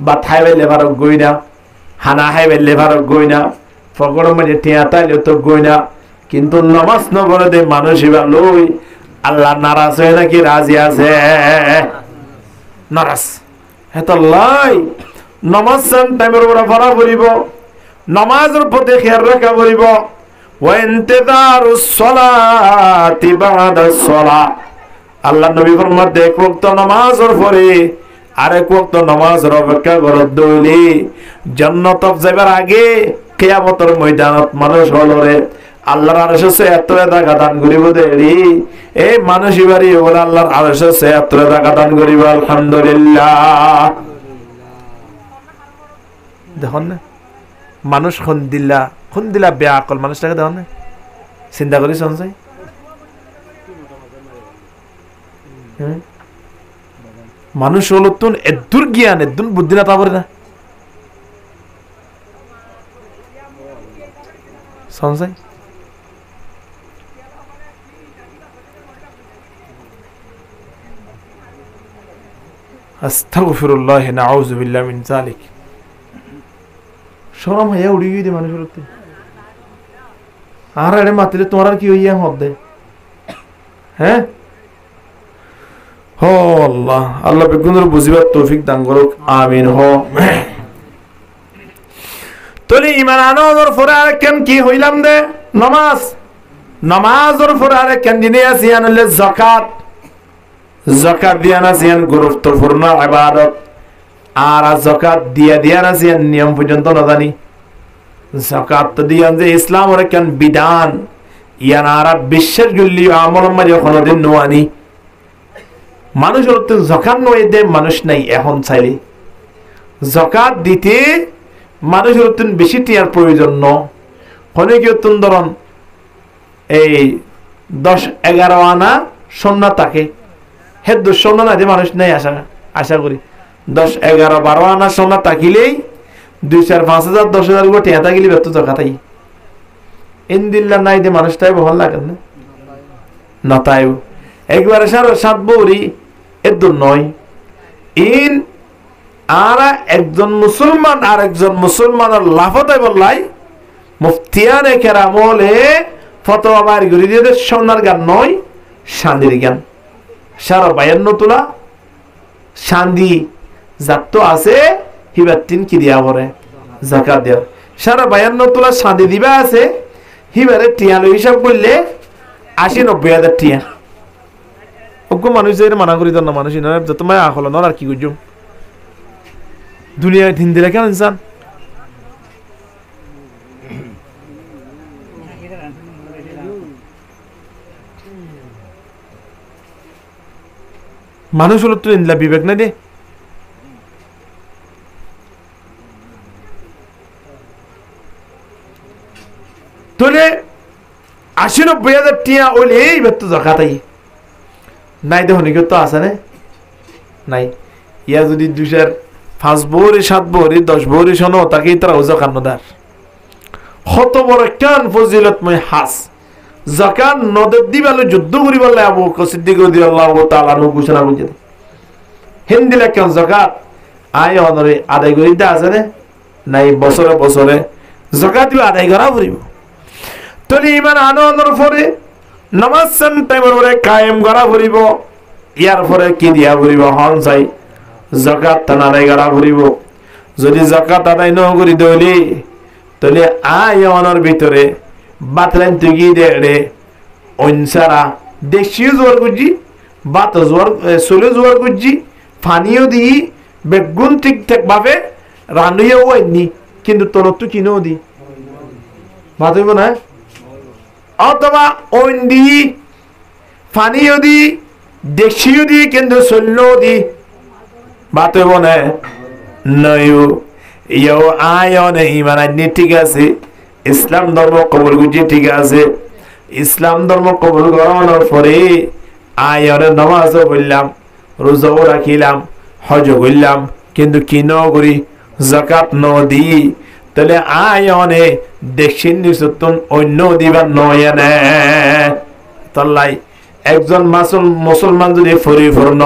বা থাই বেলে ভারত গই না হানা হাই বেলে ভারত গই না ফকর মাঝে টিয়া তাইলে তো গই না কিন্তু নামাজ না পড়ে দে মানুষ লই আল্লাহ নারাজ হয়ে নাকি রাজি আছে? নারাজ। হেতাল্লাই নমাজ টাইমের উপরে পড়া পড়িব, নমাজের প্রতি খেয়াল রাখা পড়িব। ওয়াইন্তিদারুস সালাতি বাদাস সালাহ, আল্লাহ নবী ফরমান এক ওয়াক্ত নামাজের পরে আরেক ওয়াক্ত নামাজের অপেক্ষা করত দইলি জান্নাত যাবার আগে কিয়ামতের ময়দানত মানুষ হলরে আল্লাহর আরশে ৭৬ টাকা দান করিব দেরি। এই মানুষ এবারে বলে আল্লাহর আরশে ৭৬ টাকা দান করিব। আলহামদুলিল্লাহ। দেখুন না মানুষ খুন দিলা বেআকল মানুষটাকে দেখুন না, চিন্তা করি সঞ্চয়। মানুষ হলো তুন এদুর জ্ঞান এদুন বুদ্ধি না তা পারে না সঞ্চয়। আস্তাগফিরুল্লাহ নাউযু বিল্লাহি মিন যালিক। শরম হইয়া উড়ি গিয়ে মানুষের উঠতে আর আরে মাতিলে তোমার আর কি হইয়া হবে? হ্যাঁ হো আল্লাহ, আল্লাহ বেগুনের বুঝিবার তৌফিক দান করুক, আমিন। হো তলি ইমান আনোর পরে আর কেন কি হইলাম দে নামাজ, নামাজের পরে আর কেন দিনে আসিয়ান হলে যাকাত, যাকাত দিয়া আসিয়ান গুরুত্বপূর্ণ ইবাদত। আর যাকাত দিয়া আসিয়ান নিয়ম পর্যন্ত না জানি। যাকাত তো দিয়ান যে ইসলামের কেন বিধান ইয়ান আর বিশ্বের গুলি আমল মাঝে কোনদিন নোয়ানি মানুষের তো যাকাত নয় দে মানুষ নাই এখন চাইলে যাকাত দিতে মানুষের তো বেশি টিয়ার প্রয়োজন ন কোনে কি তুন ধরন এই 10-11 আনা সোনা থাকে হে 2 সোনা না দে মানুষ নাই আশা করি 10-11-12 আনা সোনা থাকিলেই 2-4-5,000 10,000 গো টিয়া থাকিলে বেত যাকাতাই ইনদিল্লাহ নাই দে মানুষটাই বহল লাগে না তাই একবারে 7.5 বড়ি এত নয়। ইন আর একজন মুসলমান আর একজন মুসলমানের লাফতাই বললাই মুফতিয়ানে কেরামলে ফতোয়া বাইর করে দিয়ে সোনার গান নয় শান্তির জ্ঞান। 52 তোলা শান্তি যাত তো আছে হিবার 3 কি দিয়া পরে যাকাত দেওয়া। 52 তোলা শান্তি দিবা আছে হিবারে টিয়ালো হিসাব করলে 80-90 হাজার টিয়া। ওকে মানুষ যে মানা করি না মানুষ যত মায় আখল নর আর কি করছো দুনিয়ায় দিন দিলে কেন ইনসান মানুষ হলো তো ইনলা বিবেক না দে তোলে 80-90 হাজার টিয়া ওলে এই ব্যক্ত জাকাতাই নাই দেখুন কেউ তো আছে না নাই। ইয়া যদি 2-5 বহরি 7 বহরি 10 বহরি শোনো তাকেই তারা জাকাত নদার কত বড় কেন ফজিলতময় হাস জাকাত নদর দিবালে যুদ্ধ করি বললে আবু বকর সিদ্দিক রাদিয়াল্লাহু তাআলা আনহু ঘোষণা করে হিন্দিলে কেন জাকাত আয় অনরে আদায় করিতে আছে না নাই বছরে বছরে জাকাত আদায় করা পড়িব। তলি ইমান আনোর পরে নামাজ টাইমের পরে কায়েম করা পড়িব। ইয়ার পরে কি দিয়া পড়িব হন চাই যাকাত টান আদায় করা পড়িব। যদি যাকাত আদায় ন করি দইলি তাহলে আয়নের ভিতরে বাতলাইন তুই দে অনসারা দেশীয় জোয়ার গুজি বাত জোয়ার সোলে জোয়ার গুজি পানিও দি বেগুন ঠিকঠাক ভাবে রান্নাও হয়নি কিন্তু তোর তো কিনেও দি ভাত হইব না অথবা ওন দি পানিও দি দেশীয় দি কিন্তু চললেও দি ভাত হইব না নয়ও ইয়ো আয়নে ইমান আনি ঠিক আছে ইসলাম ধর্ম কবুল করছি ঠিক আছে ইসলাম ধর্ম কবুল করানোর পরে আয়নে নামাজও পড়লাম রোজাও রাখিলাম হজও করলাম কিন্তু কি ন করি যাকাত ন দি তাহলে আয়নে দেখিন নিসুতন অন্য দিবার নয় না তাল্লাই একজন মুসলমান যদি পরিপূর্ণ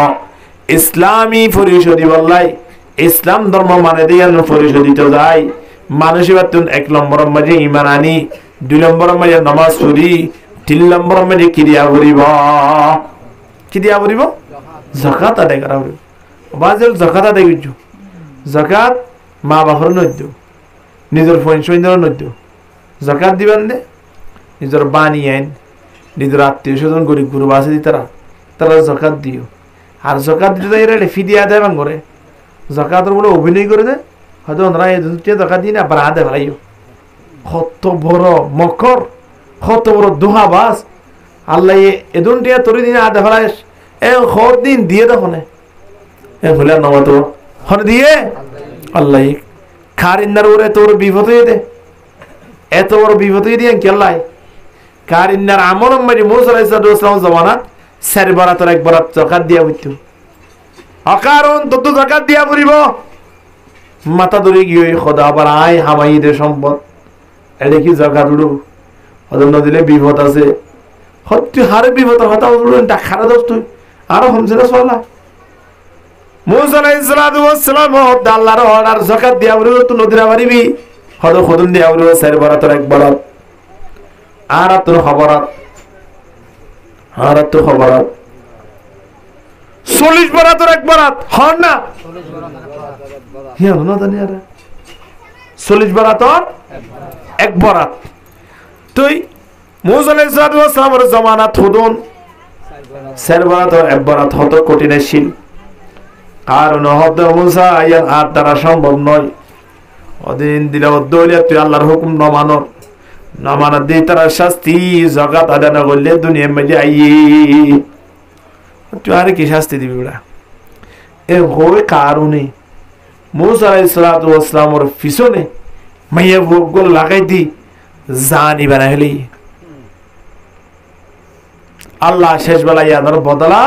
ইসলামী পরিষদী বললাই ইসলাম ধর্ম মানে দিয়ে পরিশোধিত যায় মানুষ এবার 1 নম্বর মাঝে ইমান আনি 2 নম্বর মাঝে নামাজ পড়ি 3 নম্বর মানে কি দিয়া ভরিব জাকাত আদায় করা হবে বাজেল জাকাত আদায় করছো জাকাত মা বাবার নদ্য নিজের পয়সা নদ্য জাকাত দিবেন দে নিজের বানি আইন নিজের আত্মীয় স্বজন গরিব গুরু আছে তারা জাকাত দিও আর জাকাত দিতে এরা ফিদিয়া আদায় বাং করে জাকাতের বলে অভিনয় করে দেয় হয়তো ওনারা জাকাত দিই না বাড়া আদায় ভাইও কত বড় মকর কত বড় দোহাবাস আল্লাহ এদুন টিয়া তোর দিনে আদায় ফেলাই দিন দিয়ে দেখো ভুলে নমাতো হনে দিয়ে আল্লাহ খারিন্দার ওরে তোর বিপদ হয়ে দে এত বড় বিপদ হয়ে দিয়ে কেল্লাই কারিন্নার আমল মারি মুসা আলাইহিস সালাম জামানাত চার বরাতর এক বরাত জাকাত দিয়া হইতো অকারণ তত জাকাত দিয়া পড়িব মাথা ধরে গিয়ে খোদা আবার আয় হামাই দে সম্পদ এটা কি জাকাত উড়ো হদম না দিলে বিপদ আছে হত্যি হারে বিপদ হতা উড়ো টা খারাপ দোষ তুই আরো হমছে না চলা মুসা আলাইহিস সালাম আল্লাহর অর্ডার জাকাত দিয়া পড়িব তুই নদীরা মারিবি হদ খদম দিয়া পড়িব চার বরাতর এক বরাত আর তোর খবরাত 40 বরাতর এক বরাত হন না 40 বরাতর এক বরাত তুই মুসা আলাইহিস সালামের জামানাত হুদুন 4 বরাতর এক বরাত হত কঠিন ছিল কারণ হদ মুসা আয়ার আর দ্বারা সম্ভব নয় ওদিন দিলে দলিয়া তুই আল্লাহর হুকুম না মানর না মানা দিয়ে তারা শাস্তি জাকাত আদায় না করলে দুনিয়া মধ্যে আইয়ে তুই আর কি শাস্তি দিবি ওরা এ হয় কারণে মুসা আলাইহিস সালামের পিছনে মাইয়া ভোগগুলো লাগাই দি জানি বানাই হলি আল্লাহ শেষ বেলায় ইয়াদের বদলা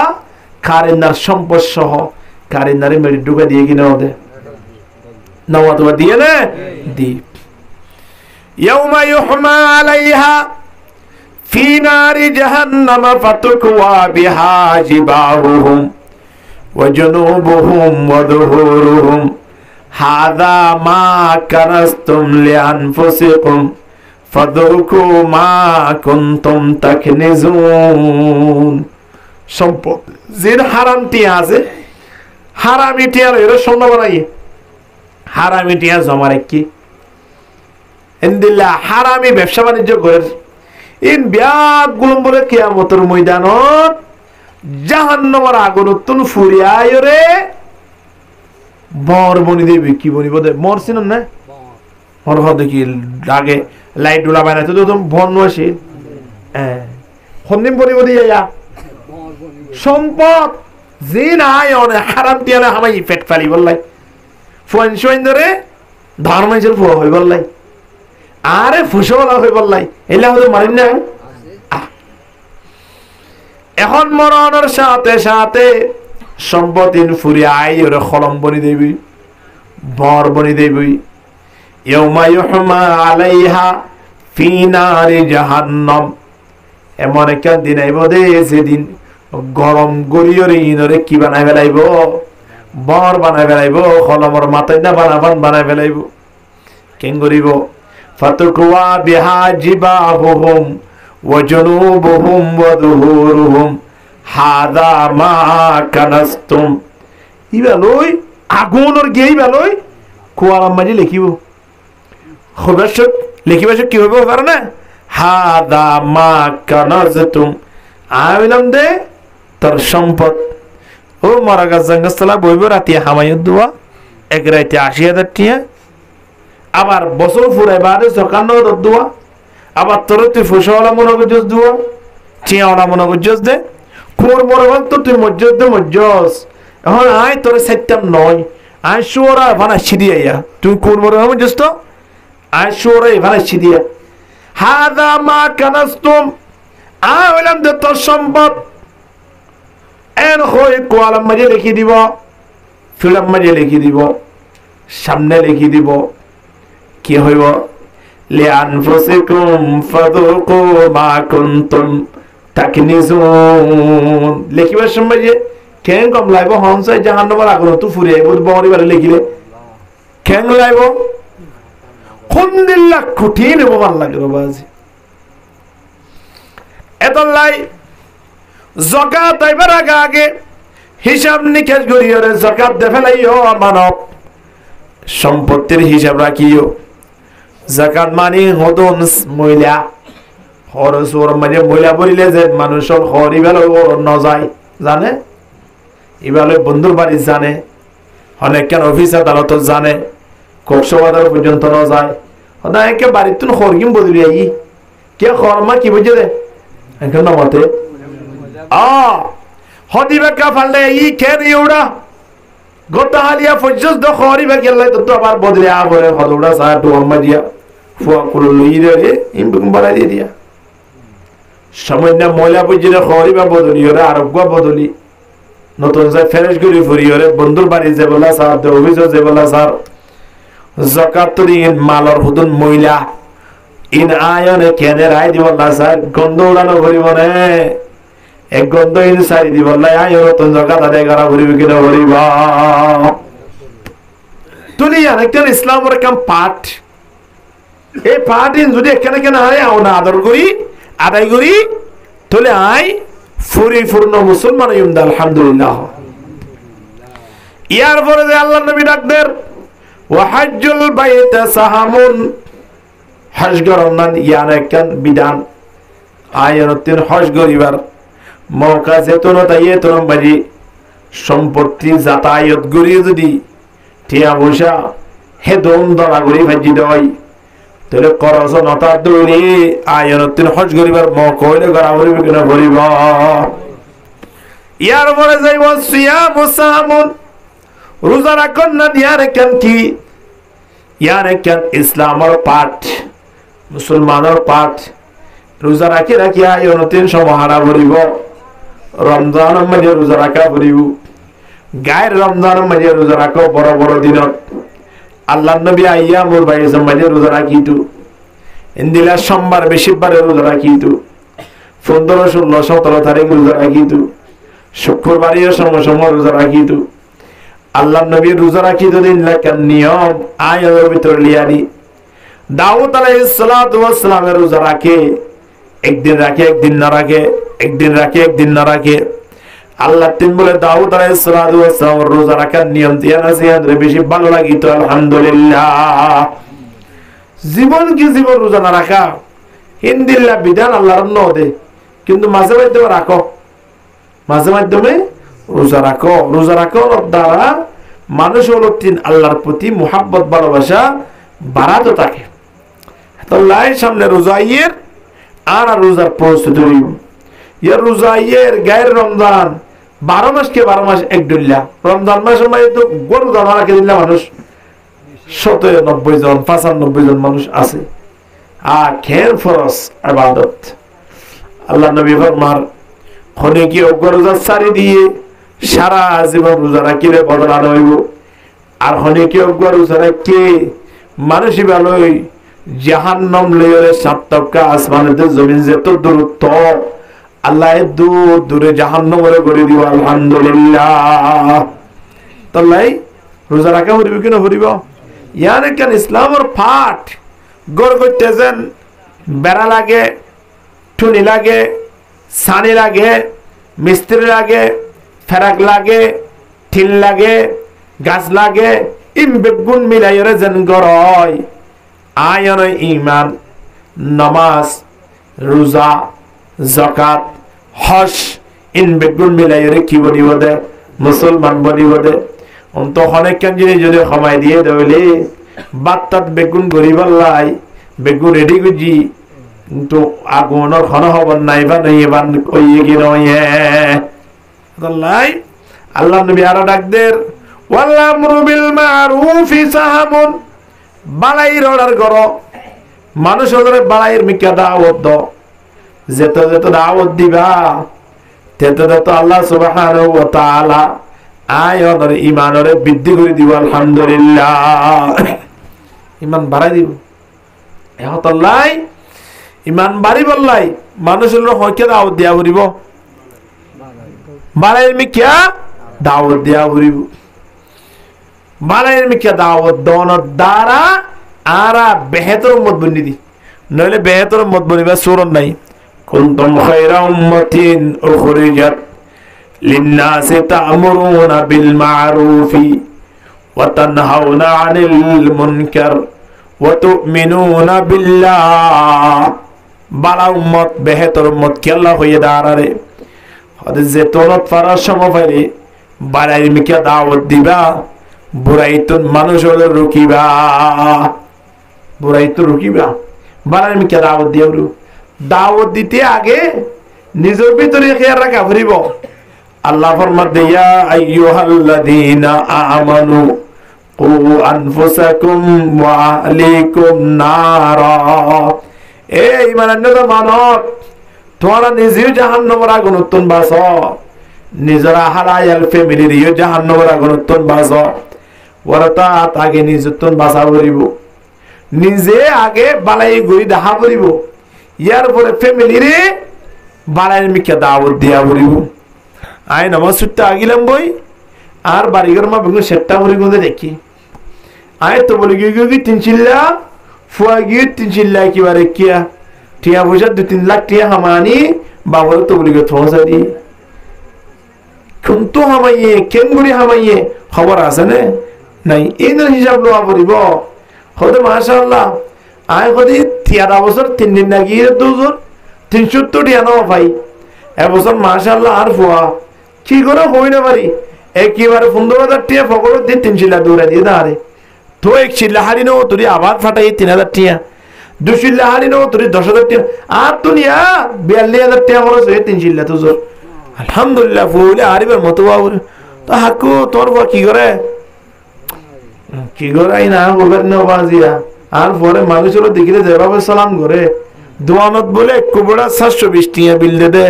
কারিনার সম্পদ সহ কারিনারে মেরে ঢুকে দিয়ে কিনে ওদের নওয়া তো দিয়ে না দি يوم يحمى عليها في نار جهنم فتكوى بها جباههم وجنوبهم وظهورهم هذا ما كنزتم لأنفسكم فذوقوا ما كنتم تكنزون সম্পদ জিন হারামটি আছে হারামি টিয়ার এর সন্ধ্যা বানাই হারামি টিয়া জমা রাখি ইনদিল্লাহ হারামি ব্যবসা বাণিজ্য করে ইন ব্যাগ গুলম বলে কিয়ামতের ময়দানত জাহান্নামের আগুন তুন ফুরিয়ায় রে বর বনি দেবি কি বনিব দে মর চিন না মর হদ কি লাগে লাইট ডুলা বানাইতে তো তুমি বন নসি হন্দিম বনিব দিয়া সম্পদ জিন আয় অনে হারাম টিয়ালে হামাই পেট ফালি বললাই ফোন শোন ধরে ধর্মের ফুয়া হই বললাই আরে ফুসলা হই বললাই এলা হতো মারিন না এখন মরণের সাথে সাথে সম্পদিন ফুরি আই ওরে খলম বনি দেবি বর বনি দেবি ইয়াউমা ইউহমা আলাইহা ফি নারি জাহান্নাম এমন একটা দিন আইব দে যেদিন গরম গরিয়রে ইনরে কি বানাই ফেলাইব বর বানাই ফেলাইব খলমর মাথায় না বানাই ফেলাইব কেন করিব ফাতুকুয়া বিহা জিবাহুহুম ওয়া জুনুবুহুম ওয়া যুহুরুহুম হাদা মা কানাস্তুম ইবালই আগুনের গেই বালই কুয়ালাম মাঝে লিখিব খবরশত লিখিবাস কি হবে পারে না হাদা মা কানাজতুম আইলাম দে তোর সম্পদ ও মারা গাছ জঙ্গস্তলা বইব রাতে হামায়ত দোয়া এক রাতে ৮০,০০০ টিয়া আবার বছর ফুরাই বাদে সকান্ন দোয়া আবার তোর তুই ফুসওয়ালা মনে করছিস দোয়া চিয়াওয়ালা মনে করছিস দে কোর মনে বল তো তুই মজ্জস দে মজ্জস এখন আয় তোর সাইতাম নয় আয় শুয়োরা ভানা সিদিয়া তুই কোর মনে মজ্জস তো আয় শুয়োরা ভানা সিদিয়া হাদা মা কানাস্তুম আয় হইলাম দে তোর সম্পদ এন হয়ে কোয়ালাম মাঝে লিখি দিব ফিলাম মাঝে লিখি দিব সামনে লিখি দিব কি হইব লিআনফুসিকুম ফাযুকু মা কুনতুম তাকনিজুন লিখিবার সময় যে কেন কম লাইব হনসাই জাহান্নামের আগুন তো ফুরে আইব বড়ি বারে লিখিলে কেন লাইব কোন দিল্লা কঠিন হবো ভাল লাগে বাবাজি এতলাই যাকাত আইবার আগে আগে হিসাব নিকেশ করিও রে, যাকাত দে ফেলাইও মানব, সম্পত্তির হিসাব রাখিও। যাকাত মানে হদন মহিলা খরচ ওর মানে মহিলা বলিলে যে মানুষের হরি বেলা ওর ন যায় জানে, এবারে বন্ধুর বাড়ি জানে, অনেক কেন অফিস আদালত জানে, কক্সবাজার পর্যন্ত ন যায়। অনেকে বাড়ির তুন খরগিম বদলি আই কে খরমা কি বুঝে দে এখন নমতে হদি বেকা ফাললে ই খের ইউড়া গোটা হালিয়া ফজ্জস দ খরি বে গেলাই তো আবার বদলে আবরে হদুড়া সা তো আম্মা দিয়া ফুয়া কুল লইরে রে ইমবুম বাড়াই দিয়া সামান্য ময়লা বুঝিরে খরি বা বদলি ওরে আরোগ্য বদলি নতুন যায় ফেরেশ গরি ফুরি ওরে বন্ধুর বাড়ি যে বলা স্যার দে অভিযোগ যে বলা স্যার যাকাত ইন মালর হুদুন ময়লা ইন আয়নে কেনে রাই দিব না স্যার গন্ধ উড়ানো ভরি মনে এক গন্ধ ইন সারি দিব না আয় নতুন যাকাত আদায় করা ভরিবে কিনা ভরিবা তুলি আরেকটা ইসলামের কাম পাঠ এই পাঠ ইন যদি এখানে কেন আয় না আদর করি আদায় করি তাহলে আয় পরিপূর্ণ মুসলমান ইমদা আলহামদুলিল্লাহ। ইয়ার পরে যে আল্লাহ নবী ডাকদের ওয়াহাজ্জুল বাইতা সাহামুন হজ গরনান ইয়ার একখান বিধান আয়ানতিন হজ গরিবার মৌকা যেতন তাইয়ে তোরম বাড়ি সম্পত্তি যাতায়াত গড়িয়ে যদি টিয়া বসা হে দম দড়া গড়ি ভাজি দেয় তাহলে করস নতা দৌড়ি আয়ানতিন হজ গরিবার মৌকা হইলে গড়া ভরিবে কিনা ভরিব। ইয়ার পরে যাইব সিয়ামু সাহামুন রোজা রাখুন না ইয়ার একখান কি ইয়ার একখান ইসলামের পাঠ মুসলমানের পাঠ রোজা রাখি রাখি আয়নতিন সমাহারা ভরিব রমজানের মাঝে রোজা রাখা ভরিব গায়ের রমজানের মাঝে রোজা রাখো বড় বড় দিনত আল্লাহ নবী আইয়া মোর বাইরের মাঝে রোজা রাখিতু ইন্দিলা সোমবার বেশিবারে রোজা রাখিতু 15, 16, 17 তারিখ রোজা রাখিতু শুক্রবারের সময় সময় রোজা রাখিতু আল্লাহ নবী রোজা রাখিতু দিন লাকান নিয়ম আয়াতের ভিতর লিয়ানি দাউদ আলাইহিস সালাতু ওয়াস সালাম রোজা রাখে একদিন রাখে একদিন না রাখে একদিন রাখে একদিন না রাখে আল্লাহ তিন বলে দাউদ আলাইহিস সালাতু ওয়াস সালাম রোজা রাখার নিয়ম দিয়া নাসিহাত রে বেশি ভালো লাগিত আলহামদুলিল্লাহ। জীবন কি জীবন রোজা না রাখা হিন্দিল্লাহ বিধান আল্লাহর নদে কিন্তু মাঝে মাধ্যমে রাখো মাঝে মাধ্যমে রোজা রাখো রোজা রাখার দ্বারা মানুষ হলো তিন আল্লাহর প্রতি মুহাব্বত ভালোবাসা বাড়াতে থাকে। তো লাই সামনে রোজা ইয়ের আর রোজার প্রস্তুতি হইব ইয়ার রোজা ইয়ের গায়ের রমজান 12 মাস কে 12 মাস এক ডুল্লা রমজান মাসের মাঝে তো গরু দানা রাখে দিল্লা মানুষ 97 জন 95 জন মানুষ আছে আর খের ফরজ ইবাদত আল্লাহ নবী ফরমার খনে কি রোজা সারি দিয়ে সারা জীবন রোজা রাখিলে বদলানো হইব আর খনে কি রোজা রাখে মানুষই ভালোই জাহান্নাম লইরে 7 তবকা আসমানেতে জমিন যত দূরত্ব আল্লাহ দূর দূরে জাহান্নামে করে দিব আলহামদুলিল্লাহ। তাহলে রোজা রাখা হইব কিনা হইব ইয়ার কেন ইসলামের পাঠ গড় করতেছেন বেড়া লাগে টুনি লাগে সানি লাগে মিস্ত্রি লাগে ফেরাক লাগে ঠিল লাগে গাছ লাগে ইম বেগুন মিলাইরে যেন গড় আয়ন ইমান নামাজ রোজা যাকাত হজ ইন বেগুন মিলাইরে কি বলিব দে মুসলমান বলিব দে অন্ত অনেক কেন জিনিস যদি সময় দিয়ে দেবলে বাত্তাত বেগুন গরিবাল্লাই বেগুন রেডি গুজি কিন্তু আগুনের খন হবার নাই বা নই এবার কইয়ে কি নয় আল্লাহ নবী আরো ডাকদের ওয়াল আমরু বিল মারুফি সাহামুন বালাইর অর্ডার করো মানুষ ওদের বালাইর মিকা দাওয়াত দাও যেত যেত দাওয়াত দিবা তেত তেত আল্লাহ সুবহানাহু ওয়া তাআলা আয়নের ঈমানের বৃদ্ধি করে দিব আলহামদুলিল্লাহ ঈমান বাড়াই দিব এহতাল্লাই ঈমান বাড়ি বললাই মানুষের হইকে দাওয়াত দিয়া ভরিব বালাইর মিকা দাওয়াত দিয়া ভরিব বালাইর মিকা দাওয়াত দওয়ানোর দ্বারা আরা বেহতর উম্মত বনি দি নইলে বেহতর উম্মত বনিবা সুরন নাই কুনতুম খায়রা উম্মাতিন উখরিজাত লিন-নাসি তা'মুরুনা বিল মা'রুফি ওয়া তানহাউনা 'আনিল মুনকার ওয়া তু'মিনুনা বিল্লাহ। বালা উম্মত বেহেতর উম্মত কি আল্লাহ হইয়া দাঁড়ারে হদিস যে তোলত ফারার সময় বাড়াই মিকে দাওয়াত দিবা, বুড়াইতুন মানুষ হলে রুকিবা, বুড়াইতো রুকিবা, বাড়াই মিকে দাওয়াত দিও। দাওয়াত দিতে আগে নিজের ভিতরে খেয়াল রাখা ফুরিব। আল্লাহ ফরমান দিয়া আইয়ুহাল্লাযীনা আমানু কু আনফুসাকুম ওয়া আহলিকুম নারা। এই ঈমানদার মানব, তোমরা নিজেও জাহান্নামের আগুন উত্তন বাঁচ, নিজের হারায়াল ফ্যামিলির জাহান্নামের আগুন উত্তন বাঁচ। ওরা তাত আগে নিজের বাঁচা পড়িব, নিজে আগে বালাই গড়ি দেখা পড়িব, ইয়ার পরে ফ্যামিলির বালাই মিকে দাওয়াত দিয়া পড়িব। আই নামাজ ছুটতে আগিলাম বই আর বাড়িঘর মা বেগুন সেটটা পড়ি গুঁজে দেখি আয় তো বলি গিয়ে 3 চিল্লা ফুয়া গিয়ে 3 চিল্লা একেবারে কিয়া টিয়া পয়সা 2-3 লাখ টিয়া হামানি বাবার তো বলি গিয়ে থোঁসা দি কিন্তু হামাইয়ে কেন গুড়ি হামাইয়ে খবর আছে না নাই এই হিসাব লোয়া পড়িব হতে মাশাআল্লাহ আয় কদি 13 বছর 3 দিন না গিয়ে 270 টিয়া নাও ভাই এবছর মাশাআল্লাহ আর ফুয়া কি করে হই না পারি একেবারে 15,000 টিয়া ফকর দিয়ে 3 চিল্লা দৌড়া দিয়ে দাঁড়ে তো 1 চিল্লা হারি নো তুই আবার ফাটাই 3,000 টিয়া 2 চিল্লা হারি নো তুই 10,000 টিয়া আর দুনিয়া 42,000 টিয়া খরচ হয়ে 3 চিল্লা তো জোর আলহামদুলিল্লাহ ফুলে আরিবার মতো বাবু তো হাকু তোর বা কি করে আই না বলবেন না বাজিয়া আর পরে মানুষের দেখিলে যেভাবে সালাম করে দোয়ানত বলে কুবড়া 720 টিয়া বিল দে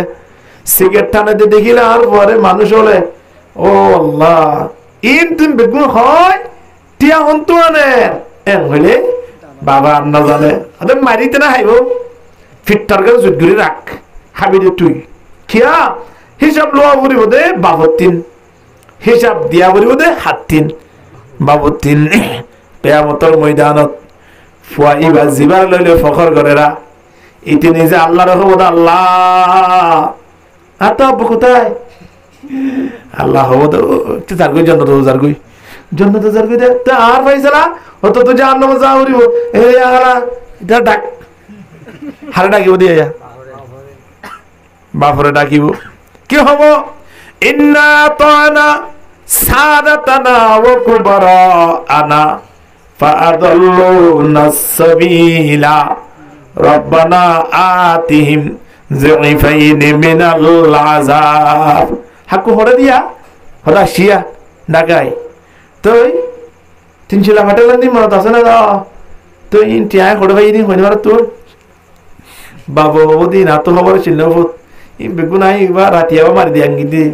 সিগারেট টানাতে দেখিলে আর পরে মানুষ হলে ও আল্লাহ ইন তুমি বেগুন হয় টিয়া হন্তু আনে এন হইলে বাবা আন্না জানে আরে মারিতে না হাইব ফিটটার করে জুট করে রাখ হাবি দে তুই কিয়া হিসাব লোয়া পড়িব দে 52 হিসাব দিয়া পড়িব দে 7 52 কিয়ামতের ময়দানত ফুয়াই বা জিবার লইলে ফখর করেরা ইতি নিজে আল্লাহর রহমত আল্লাহ আতা কোথায় আল্লাহ হবো তো যার কই জান্নাত যার কই দে তা আর ফাইসালা হতো তো জাহান্নামে যা হরিব এ আলা এটা ডাক হারে ডাকিব দিয়া বাপরে ডাকিব কি হব ইন্না তানা সাদাতানা ওয়া কুবরাআনা ফাআদাল্লুনা সাবিলা রব্বানা আতিহিম যুইফাইন মিনাল আযাব হাকু হরে দিয়া হদা শিয়া ডাকাই তুই 3 চিলা ফাটেল দি মনত আছে না তুই ইন্টিয়া হরে ভাই দি হইনা তোর বাবু দি না তো খবর ছিল ই বেগুনাই বা রাতিয়া মারি দি আঙ্গি দি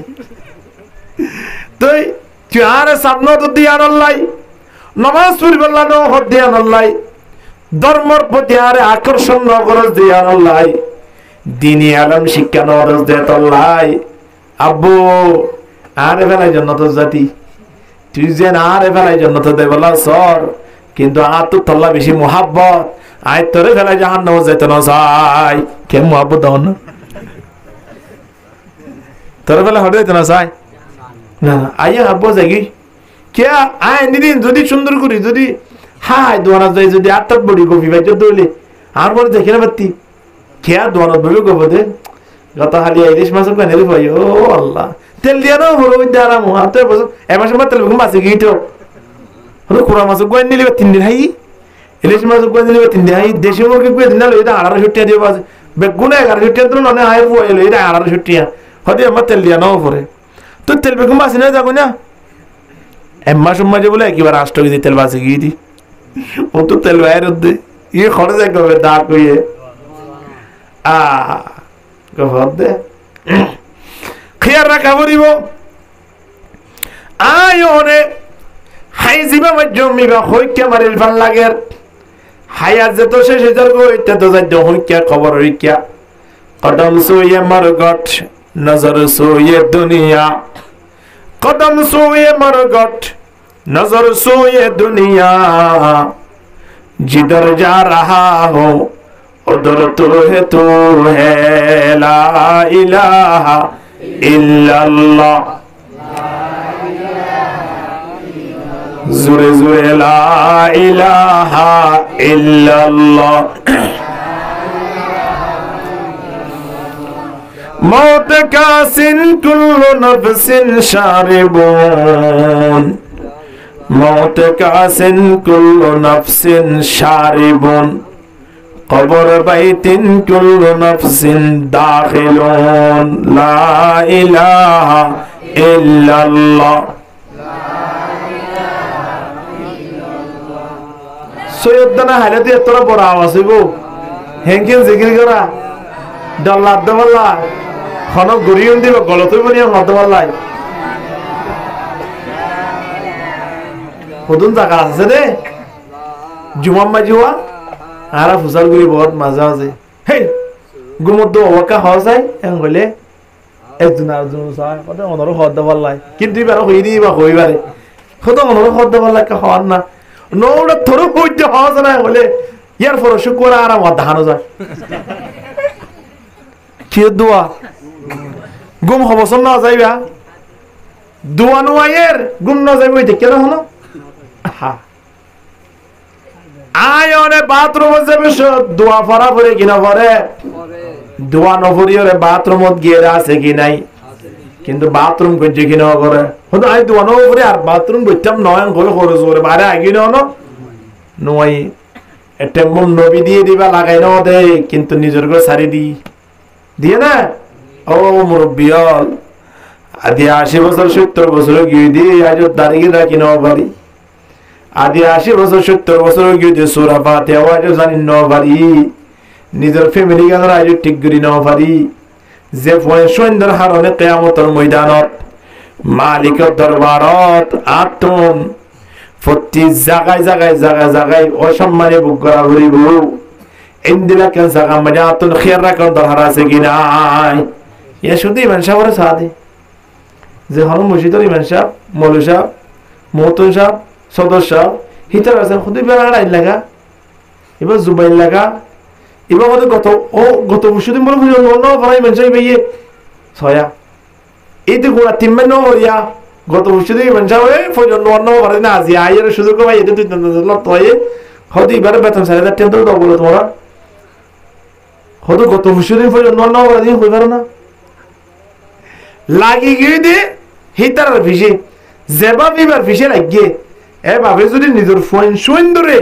তুই আর সামনে তো দিয়া আল্লাহ নামাজ পড়িবলা ন হদ দিয়া আল্লাহ ধর্মর প্রতি আর আকর্ষণ নগরজ দিয়া আল্লাহ দিনী আলম শিক্ষা নগরজ দেত আল্লাহ আব্বু আরে ফেলাই জান্নাত জাতি তুই যে আরে ফেলাই জান্নাত দে বলা সর কিন্তু আর তো তল্লা বেশি মোহাব্বত আয় তোরে ফেলাই জাহান্নাম যাইতে না চাই কে মোহাব্বত দাও না তোরে ফেলাই হড়ে যাইতে না চাই না আইয়া আব্বু যাগি কে আয় নিদিন যদি সুন্দর করি যদি হাই দোয়ানা যাই যদি আটটা বড়ি কবি ভাই যদি হইলে আর বলে দেখে না পারতি কে আর দোয়ানত বইবে কব দে গত হালি ইলিশ মাছ কেন ভাই ও আল্লাহ তেল দিয়া না বড় ওই আরাম হাতে বসে এবার সময় তেল মাছে গিয়েটো হলো কুড়া মাছ গোয়েন নিলে 3 দিন হাই ইলিশ মাছ গোয়েন নিলে 3 দিন হাই দেশি মুরগি গোয়েন দিন না এটা 1800 টাকা দিয়ে বাজে বেগুনে 1100 টাকা দিল না হাই বইলো এটা 1800 টাকা হদি আমার তেল দিয়া নাও পরে তো তেল বেগুন মাছ না যাবো না এম্মা সম্মা যে বলে একবার 8 টাকা দিয়ে তেল বাজে গিয়ে দি ও তো তেল বাইরে দে ये खड़े से कবে ডাক হইয়ে কবে দে খিয়ার রাখা পড়িব আয়নে হাই জিবা মজমি বা হইকে মারিল ভাল লাগে হায়াত যে তো শেষ হইতার কইতে তো যাই হইকে খবর হইকে কদম সোয়ে মরগট নজর সোয়ে দুনিয়া कदम सोए मरगट नजर सोए दुनिया जिधर जा रहा हो उधर तू है ला इलाहा इल्लल्लाह जुरे जुरे ला इलाहा इल्लल्लाह मौत का सिन कुल्लु नफ्सिन शारिबून मौत का सिन कुल्लु नफ्सिन शारिबून कब्र बैतिन कुल्लु नफ्सिन दाखिलून ला इलाहा इल्लल्लाह सैयदना हालते एतरा बड़ा आवाज हইব হেনকে জিকির করা ডল্লা দবল্লা খন গরিয়ন দিব গলত হইব নিয়া মদবল্লাই কদুন জায়গা আছে দে জুমাম মাজিওয়া আরা ফুসাল গুলি বহুত মজা আছে হে গুমদ ওয়াকা হসাই এন গলে একজন আরজন সাই কত অনর হদ দবল্লাই কিন্তু এবার হই দিবা হইবারে কত অনর হদ দবল্লাই কা হন না নোড়া থরু হইজ হস না বলে ইয়ার পর শুকর আর ওয়াদানো যায় কি দোয়া গুম হবসন না যাইবা দোয়া নোয়ায়ের গুম না যাইব এটা কেন হলো হ্যাঁ আয়নে বাথরুমে যাবে দোয়া পড়া পড়ে কিনা পড়ে দোয়া নফরিয়রে বাথরুমত গিয়ে আছে কি নাই কিন্তু বাথরুম করছে কিনা করে হতো আই দোয়া নফরি আর বাথরুম বইতাম নয় গলে খরচ করে বাইরে আগি না নয় এটা মন নবী দিয়ে দিবা লাগাই না দে কিন্তু নিজের করে সারি দিয়ে না ও মুরব্বিয়াল আদি 80 বছর 70 বছর গিয়ে দিয়ে আজ দাঁড়িয়ে রাখি না পারি আদি 80 বছর 70 বছর গিয়ে দিয়ে সূরা ফাতিহা আজ জানি না পারি নিজের ফ্যামিলি গান আজ ঠিক করি না পারি যে সুন্দর হারনে কিয়ামতের ময়দানত মালিকের দরবারত আতম প্রতি জায়গায় জায়গায় জায়গায় জায়গায় অসম্মানে বুক করা হইব ইন্দিরা কেন জায়গা মানে আতন খেয়াল রাখার দরকার আছে কি নাই ইয়া শুধু ইমাম সাহেবের সাথে যে হল মসজিদের ইমাম সাহেব মৌলভী সাহেব মহতন সাহেব সদর সাহেব হিতার আছে খুদ বেড়াই লাগা এবার জুবাইল লাগা এবার আমাদের গত বছর দিন বলে বুঝল ন ভাই ইমাম সাহেব ইয়ে ছয়া এই তো গোড়া তিনবার ন হরিয়া গত বছর দিন ইমাম সাহেব ফজর ন ভারে না আজি আয়ের সুযোগ ভাই এটা তুই তয়ে হয়তো এবারে বেতন 4,500 টাকা দাও বলো তোমরা হয়তো গত বছর দিন ফজর ন ভারে দিন হই পারো না লাগি গিয়ে দে হিতার ফিসে যেবা বিবার ফিসে লাগিয়ে এ ভাবে যদি নিজের ফোন শুন ধরে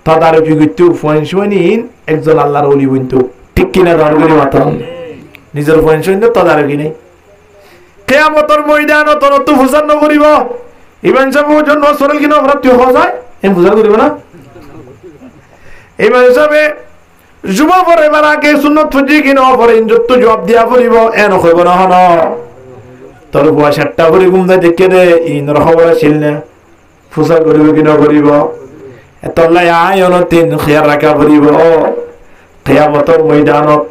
তদারকি করতে ফোন শুনিন একজন আল্লাহর ওলি বইতো ঠিক কিনা দরকারি মাত্র নিজের ফোন শুন তদারকি নেই কিয়ামতের ময়দান তরত ফুসান নকরিব ইমান সাহেব জন্য সরল কিনা অপরাধ তুই হওয়া যায় এম ফুসান করিব না ইমান সাহেব যুব পরে বারাকে সুন্নত ফুজি কিনা পরে যত জবাব দিয়া পড়িব এন কইব না হন তোর বুয়া 7টা করে ঘুম দেয় দেখে রে ইন রহবরা ছিল না ফুসা করিব কিনা করিব এতলাই আয়ন তিন খেয়াল রাখা পড়িব কিয়ামতের ময়দানত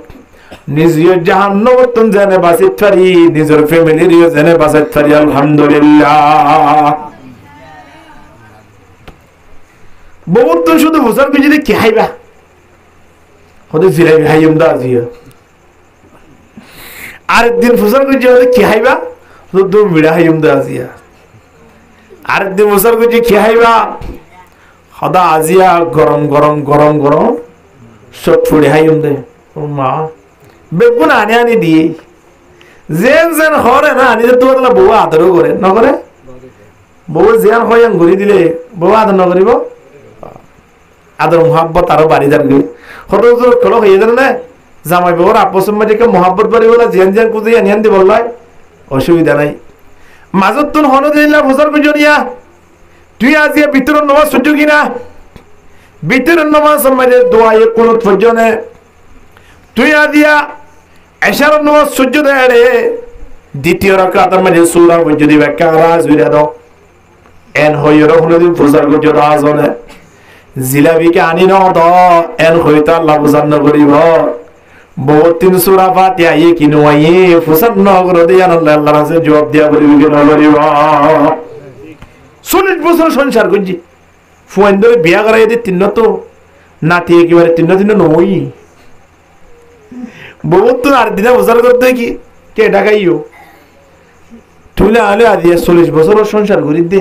নিজের জাহান্নামত জানে বাঁচিত পারি নিজের ফ্যামিলির জানে বাঁচিত পারি আলহামদুলিল্লাহ বহুত শুধু ফুসার কি যদি কি খাইবা হতে জিলাপি খাইম দা আজিয়া আরেকদিন ফুসার করছি কি খাইবা তো মিড়া খাইম দা আজিয়া আরেকদিন ফুসার করছি কি খাইবা সদা আজিয়া গরম গরম গরম গরম সব ফুড়ে খাইম দে ও মা বেগুন আনি আনি দিয়ে যেন যেন হরে না আনি তো বউ আদরও করে নকরে বউ যেন হয় ঘুরি দিলে বউ আদর নকরিব আদর মহাব্বত আরো বাড়ি যাবে কত কলো হয়ে যাবে না জামাই বাবুর আপসম মাঝে মহাব্বত বাড়ি বলা জেন জেন কুদি আনিয়ান দি বললাই অসুবিধা নাই মাজত তুন হন দিলা বছর কুজনিয়া তুই আজি ভিতর নামাজ সহ্য কিনা ভিতর নামাজ মাঝে দোয়া এক কোন ফজনে তুই আজিয়া এশার নামাজ সহ্য দেয় রে দ্বিতীয় রাকাতের মাঝে সূরা যদি ব্যাখ্যা রাজ হইরা দাও এন হইর হলদিন ফজর কুজ রাজনে জিলাপিকে আনি ন দ এন হইতা আল্লাহ বুঝান করিব বহুত তিন সূরা ফাতিহা ই কিনো আই ফুসান নগর দিয়া আল্লাহ রাসে জবাব দিয়া করিব কি ন করিব 40 বছর সংসার করছি ফোন ধরে বিয়া করাই দি তিন তো নাতি একেবারে তিন নই বহুত তো আর দিনা বছর করতে কি কে ডাকাইও তুলে আলে আজিয়া 40 বছর সংসার করি দে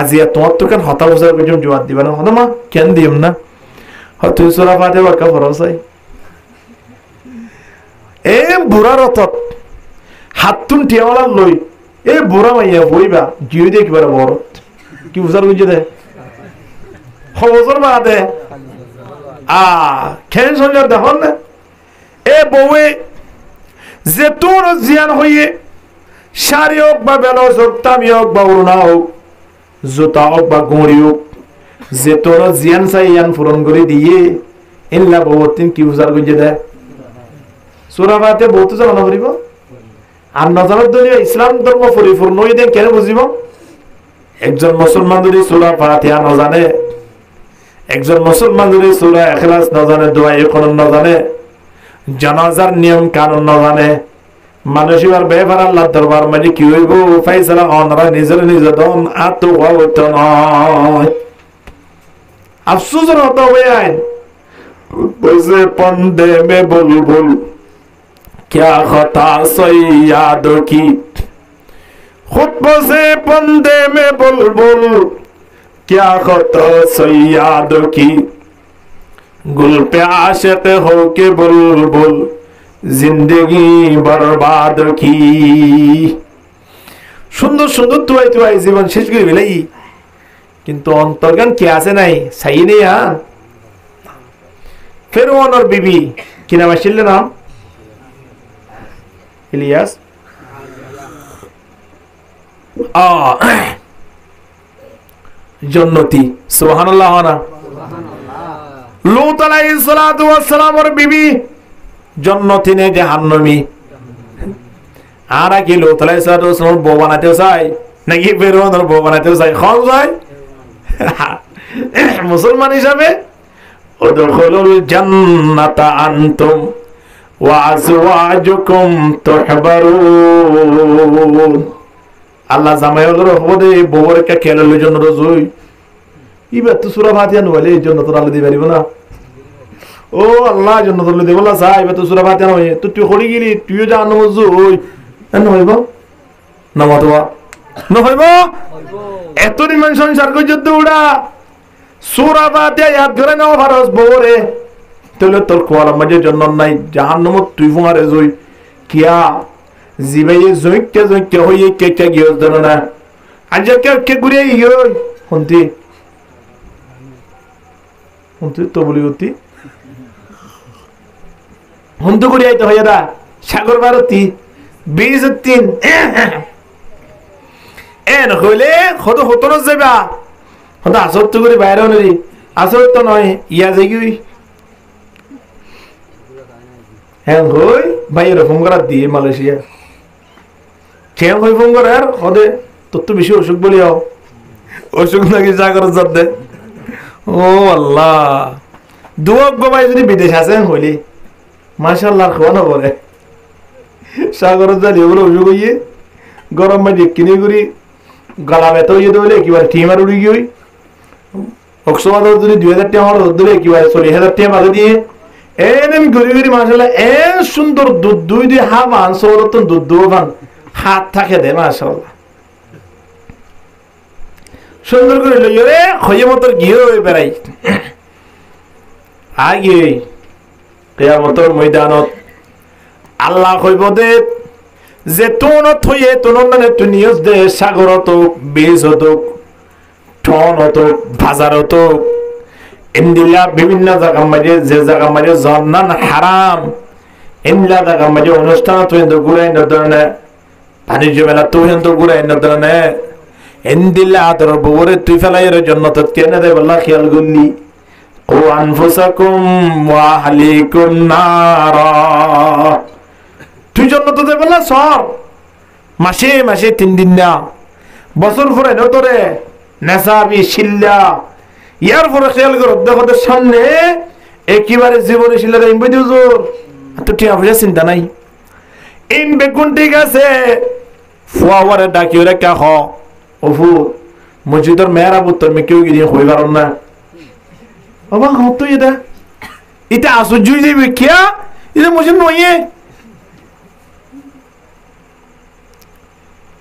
আজিয়া তোমার তো কেন হতা বছর পর্যন্ত জবাব দিবা না হতো মা কেন দিম না হয়তো সোরা ফাতে বাক্কা ফরস হয় এ বুড়ার অতত হাতুন টিয়াওয়ালা লই এ বুড়া মাইয়া বইবা জিও দিয়ে কিবারে বড় কি বছর বুঝে দে বছর বাদে খেন সঞ্জয় দেখুন না এ বউয়ে যে তোর জিয়ান হইয়ে শাড়ি হোক বা বেলস হোক তামি হোক বা উড়না হোক জোতা হোক বা গুঁড়ি হোক যে তোর জিয়ান চাই ইয়ান পূরণ করে দিয়ে ইনলা বহুদিন কি বুঝার গুঁজে দেয় সুরা ফাতে বহুত জানা করিব আর নজরের দলীয় ইসলাম ধর্ম পরিপূর্ণ হয়ে দেন কেন বুঝিব একজন মুসলমান যদি সুরা ফাতিহা না জানে একজন মুসলমান যদি সূরা ইখলাস না জানে দোয়া কোরআন না জানে জানাজার নিয়ম কানুন না জানে মানুষের বেফার আল্লাহর দরবার মানে কি হইব ফয়সালা অনরা নিজের দন আতো হওয়াত নয় আফসোস হতো বেআইন বসে পন্দে মে বুলবুল क्या खता सैयाद की खुद बसे पंदे में बुलबुल क्या खता सैयाद की गुल पे आशिक हो के बुलबुल जिंदगी बर्बाद की সুন্দর সুন্দর তুয়াই তুয়াই জীবন শেষ করে ফেলাই কিন্তু অন্তর্গান কে আছে নাই সাই নেই ফেরআউনের বিবি কি নাম ছিল নাম ইলিয়াস জন্নতি সুবহানাল্লাহ না লূত আলাইহিস সালাতু ওয়াস সালামের বিবি জন্নতি নে জাহান্নামী আর কি লূত আলাইহিস সালাতু ওয়াস সালাম বউ বানাতে চায় নাকি ফেরআউনের বউ বানাতে চায় কোন যায় মুসলমান হিসাবে উদখুলুল জান্নাতা আনতুম ওয়া আজওয়াজুকুম তুহবারুন আল্লাহ জামাইওর হবদে বউর কে খেলার জন্য রজুই ইবা তো সূরা ফাতিহা নলে এই জন্য তো আল্লাহ দিবে না ও আল্লাহ জন্য তো দেব না সাই ইবা তো সূরা ফাতিহা নয় তো তুই হলি গেলি তুইও জানো মজুই না হইব না মতবা না হইব এত নিমান সংসার কই যুদ্ধ উড়া সূরা ফাতিহা ইয়াদ করে নাও ফরজ বউরে তাহলে তোর কোয়ালা মাঝে জন্য নাই জাহান্নামত তুই ফুমারে জই কিয়া জিবাইয়ে জইকে হইয়ে কে গিয়স দেন না আজ কে ঘুরে ইয় হন্তি তো বলি হতি হন্ত ঘুরে আইতে হইয়া দা সাগর ভারতী 23 এন হইলে কত হতর যাবা হত আসর তো করে বাইরে নরি আসর তো নয় ইয়া যাইগি হ্যাঁ হই ভাইয়ের ফোন করার দিয়ে মালয়েশিয়া কেন হই ফোন করার হদে তোর তো বেশি অসুখ বলি অসুখ নাকি জাগর জাত দে ও আল্লাহ দুয়ক গোবাই যদি বিদেশ আছেন হইলে মাশাআল্লাহ খাওয়ানো বলে সাগর জাত এগুলো অসুখ হইয়ে গরম মাঝে কিনে করি গলা ব্যথা হইয়ে দইলে একেবারে টিমার উড়ি গিয়ে অক্সোবাদ যদি 2000 টাকা আমার ধরে একেবারে 40,000 টাকা মাঝে দিয়ে এরম ঘুরি ঘুরি মাশাআল্লাহ এর সুন্দর দুধ দুই দিয়ে হাবান সৌরতন দুধ দুবান হাত থাকে দে মাশাআল্লাহ সুন্দর করে লইয়ে রে খয়ে মতর গিয়ে বেড়াই আগে কিয়ামতের ময়দানত আল্লাহ কইব দে যে তোন থইয়ে তোন মানে তুই নিউজ দে সাগরত বীজত ঠনত বাজারত ইন্দিলা বিভিন্ন জায়গা মাঝে যে জায়গা মাঝে জন্নান হারাম ইন্দিলা জায়গা মাঝে অনুষ্ঠান তুই তো ঘুরাই ন ধরনে বাণিজ্য মেলা তুই তো ঘুরাই ন ধরনে ইন্দিলা আদর বউরে তুই ফেলাইয়ের জন্য তো কেনে দেয় বল্লা খেয়াল করলি ও আনফুসাকুম ওয়া আহলিকুম নারা তুই জন্য তো দেয় বল্লা সর মাসে মাসে 3 দিন না বছর পরে ন তোরে নেশাবি শিল্লা ইয়ার পরে খেয়াল করো দেখো সামনে একেবারে জীবনে ছিল তো ঠিক আছে চিন্তা নাই ইন বেগুন ঠিক আছে ফুয়ারে ডাকি ওরে কা অফু মসজিদের মেয়েরা পুত্তর মেয়ে কেউ গিয়ে হই পারন না বাবা হতো এটা আশ্চর্য হয়ে যাবে কিয়া এটা মুঝে নয়ে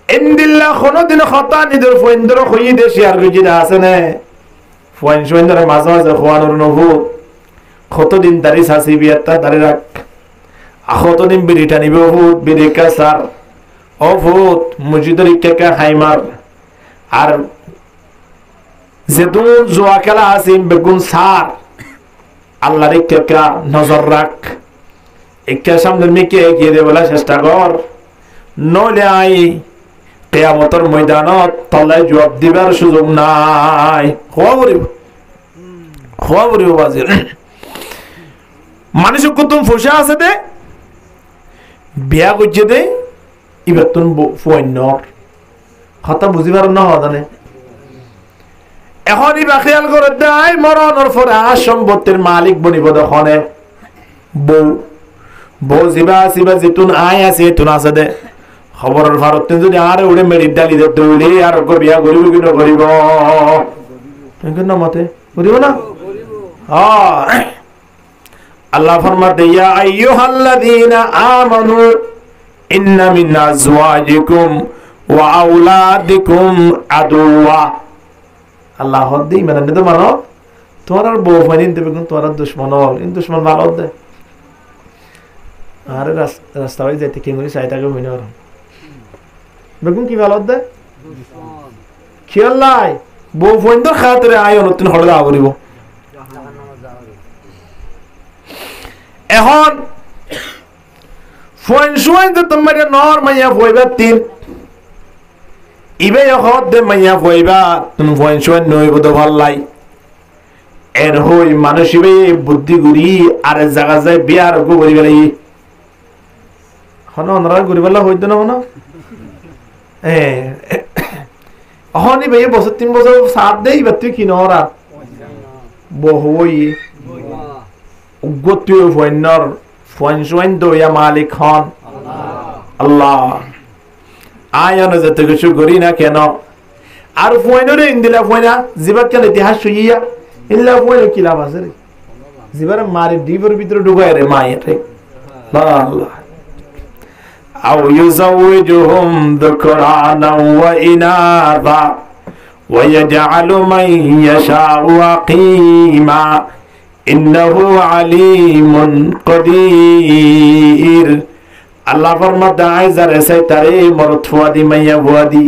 ইন্দিল্লা কোনদিন খতা নিদর ফয়েন্দর হই দে শেয়ার করে যেটা আছে না ফয়েন্দর মাঝে মাঝে খোয়ানোর নবু কতদিন দাড়ি সাসি বিয়াতা দাড়ি রাখ কতদিন বিড়িটা নিবে বহুত বিড়িকা সার ও ভূত মসজিদের ইকা হাইমার আর যেতুন জোয়া খেলা আসিম বেগুন সার আল্লাহর ইকা নজর রাখ ইকা সামনে মিকে এগিয়ে দে বলা চেষ্টা কর নইলে আই কিয়ামতের ময়দানত তলায় জবাব দিবার সুযোগ নাই খোয়া বলিব বাজির মানুষ কুতুম ফসে আছে দে বিয়া করছে দে এবার তুন ফৈন্যর কথা বুঝিবার না জানে এখন ইবা খেয়াল করে দেয় মরণের পরে সম্পত্তির মালিক বনিব দখনে বউ বউ জিবা আসিবা যেতুন আয় আছে তুন আছে দে খবরের ভারত যদি আর উড়ে মেরিট ডালি দে দৌড়ে আর বিয়া করিব কি নকরিব মতে করিব না আল্লাহ ফরমাতে ইয়া আইয়ুহাল্লাযীনা আমানু ইন্না মিন আজওয়াজিকুম ওয়া আওলাদিকুম আদুওয়া আল্লাহ হদ্দি মানে নিতে মানো তোমার আর বউ ফাইন দেবে কিন্তু তোমার দুশমন ইন দুশমন ভালো দে আরে রাস্তা বাই যাইতে কিংগুলি সাইটাকে হইনা আর বেগুন কি ভালো দে খেয়াল লাই বউ ফাইন তো খাতরে আয় নতুন হড়লা আবরিব এখন ফোন শুয়েন তো তোমার নর মাইয়া ফইবা তিন ইবে হদ দে মাইয়া ফইবা তুমি ফোন শুয়েন নই বদ ভাল্লাই এর হই মানুষ ইবে বুদ্ধি গুরি আর জায়গা যায় বিয়ার গো করি গেলাই হন অনরা গুরি বলা হইতো না মনে হনি বে বছর 3 বছর সাথ দেই বাতি কি নরা বহুই উগতুয় ফয়নর ফয়নসওয়ান দয়া মালিক খান আল্লাহ আয়ানো যত কিছু করি না কেন আর ফয়নরে ইন্দিলা ফয়না জিবা কেন ইতিহাস শুইয়া ইল্লা ফয়ন কি লাভ আছে রে জিবার মারি ডিবর ভিতরে ঢুকায় রে মায়ে ঠিক আল্লাহ আও ইউজাউজুহুম যুকরানা ওয়া ইনাবা ওয়া ইয়াজআলু মান ইয়াশাউ আকিমা ইন্নাহু আলিমুন কদির আল্লাহ ফরমাতে আইজার এসে তারে মরদ ফুয়াদি মাইয়া ফুয়াদি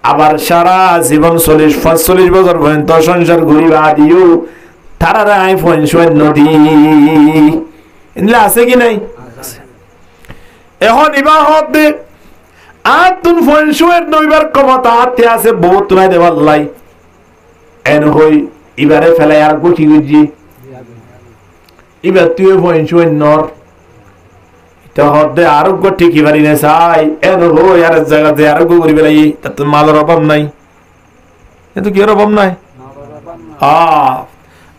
আবার সারা জীবন 45 বছর পর্যন্ত সংসার ঘুরিবা দিও তারারে আই ফোন নদী ইনলা আছে কি নাই এখন ইবা হদ দে আর তুন ফোন শুয়ের নইবার ক্ষমতা হাতে আছে বহুত নাই দেবার লাই এন হই ইবারে ফেলাই আর গুটি গুজি ইবার তুই ফোন শুয়ের নর তো হদে আরোগ্য ঠিকই পারি না চাই এন হই আর জায়গাতে আরোগ্য করি বেলাই তার তো মালের অভাব নাই এত কি অভাব নাই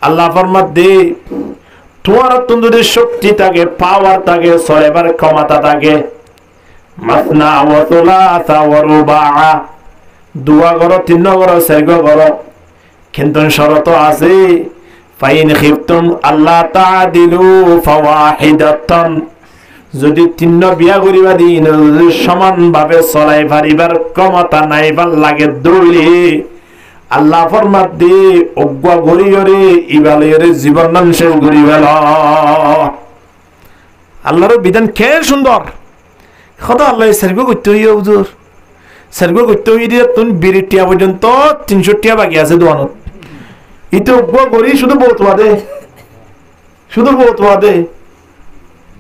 আল্লাহ ফরমাত দে তোমার যদি শক্তি থাকে পাওয়ার থাকে সরেবার ক্ষমতা থাকে মাসনা ওয়া সুলাসা ওয়া রুবাআ দুয়া করো তিন করো চার করো কিন্তু শরত আছে ফাইন খিফতুম আল্লাহ তাআদিলু ফাওয়াহিদাতান যদি তিন বিয়া করিবা দিন সমান ভাবে চলাই পারিবার ক্ষমতা নাইবার লাগে দৌড়ে আল্লাহ ফরমাত দে অজ্ঞা গরিয়রে ইবালয়রে জীবন নাম শেষ করি গেল আল্লাহর বিধান কে সুন্দর খোদা আল্লাহ সার্গ করতে হইয়া হুজুর সার্গ করতে হই দিয়ে তুন বিরিটিয়া পর্যন্ত 300 টিয়া বাকি আছে দোয়ানত ইতো অজ্ঞা গরি শুধু বহুত বাদে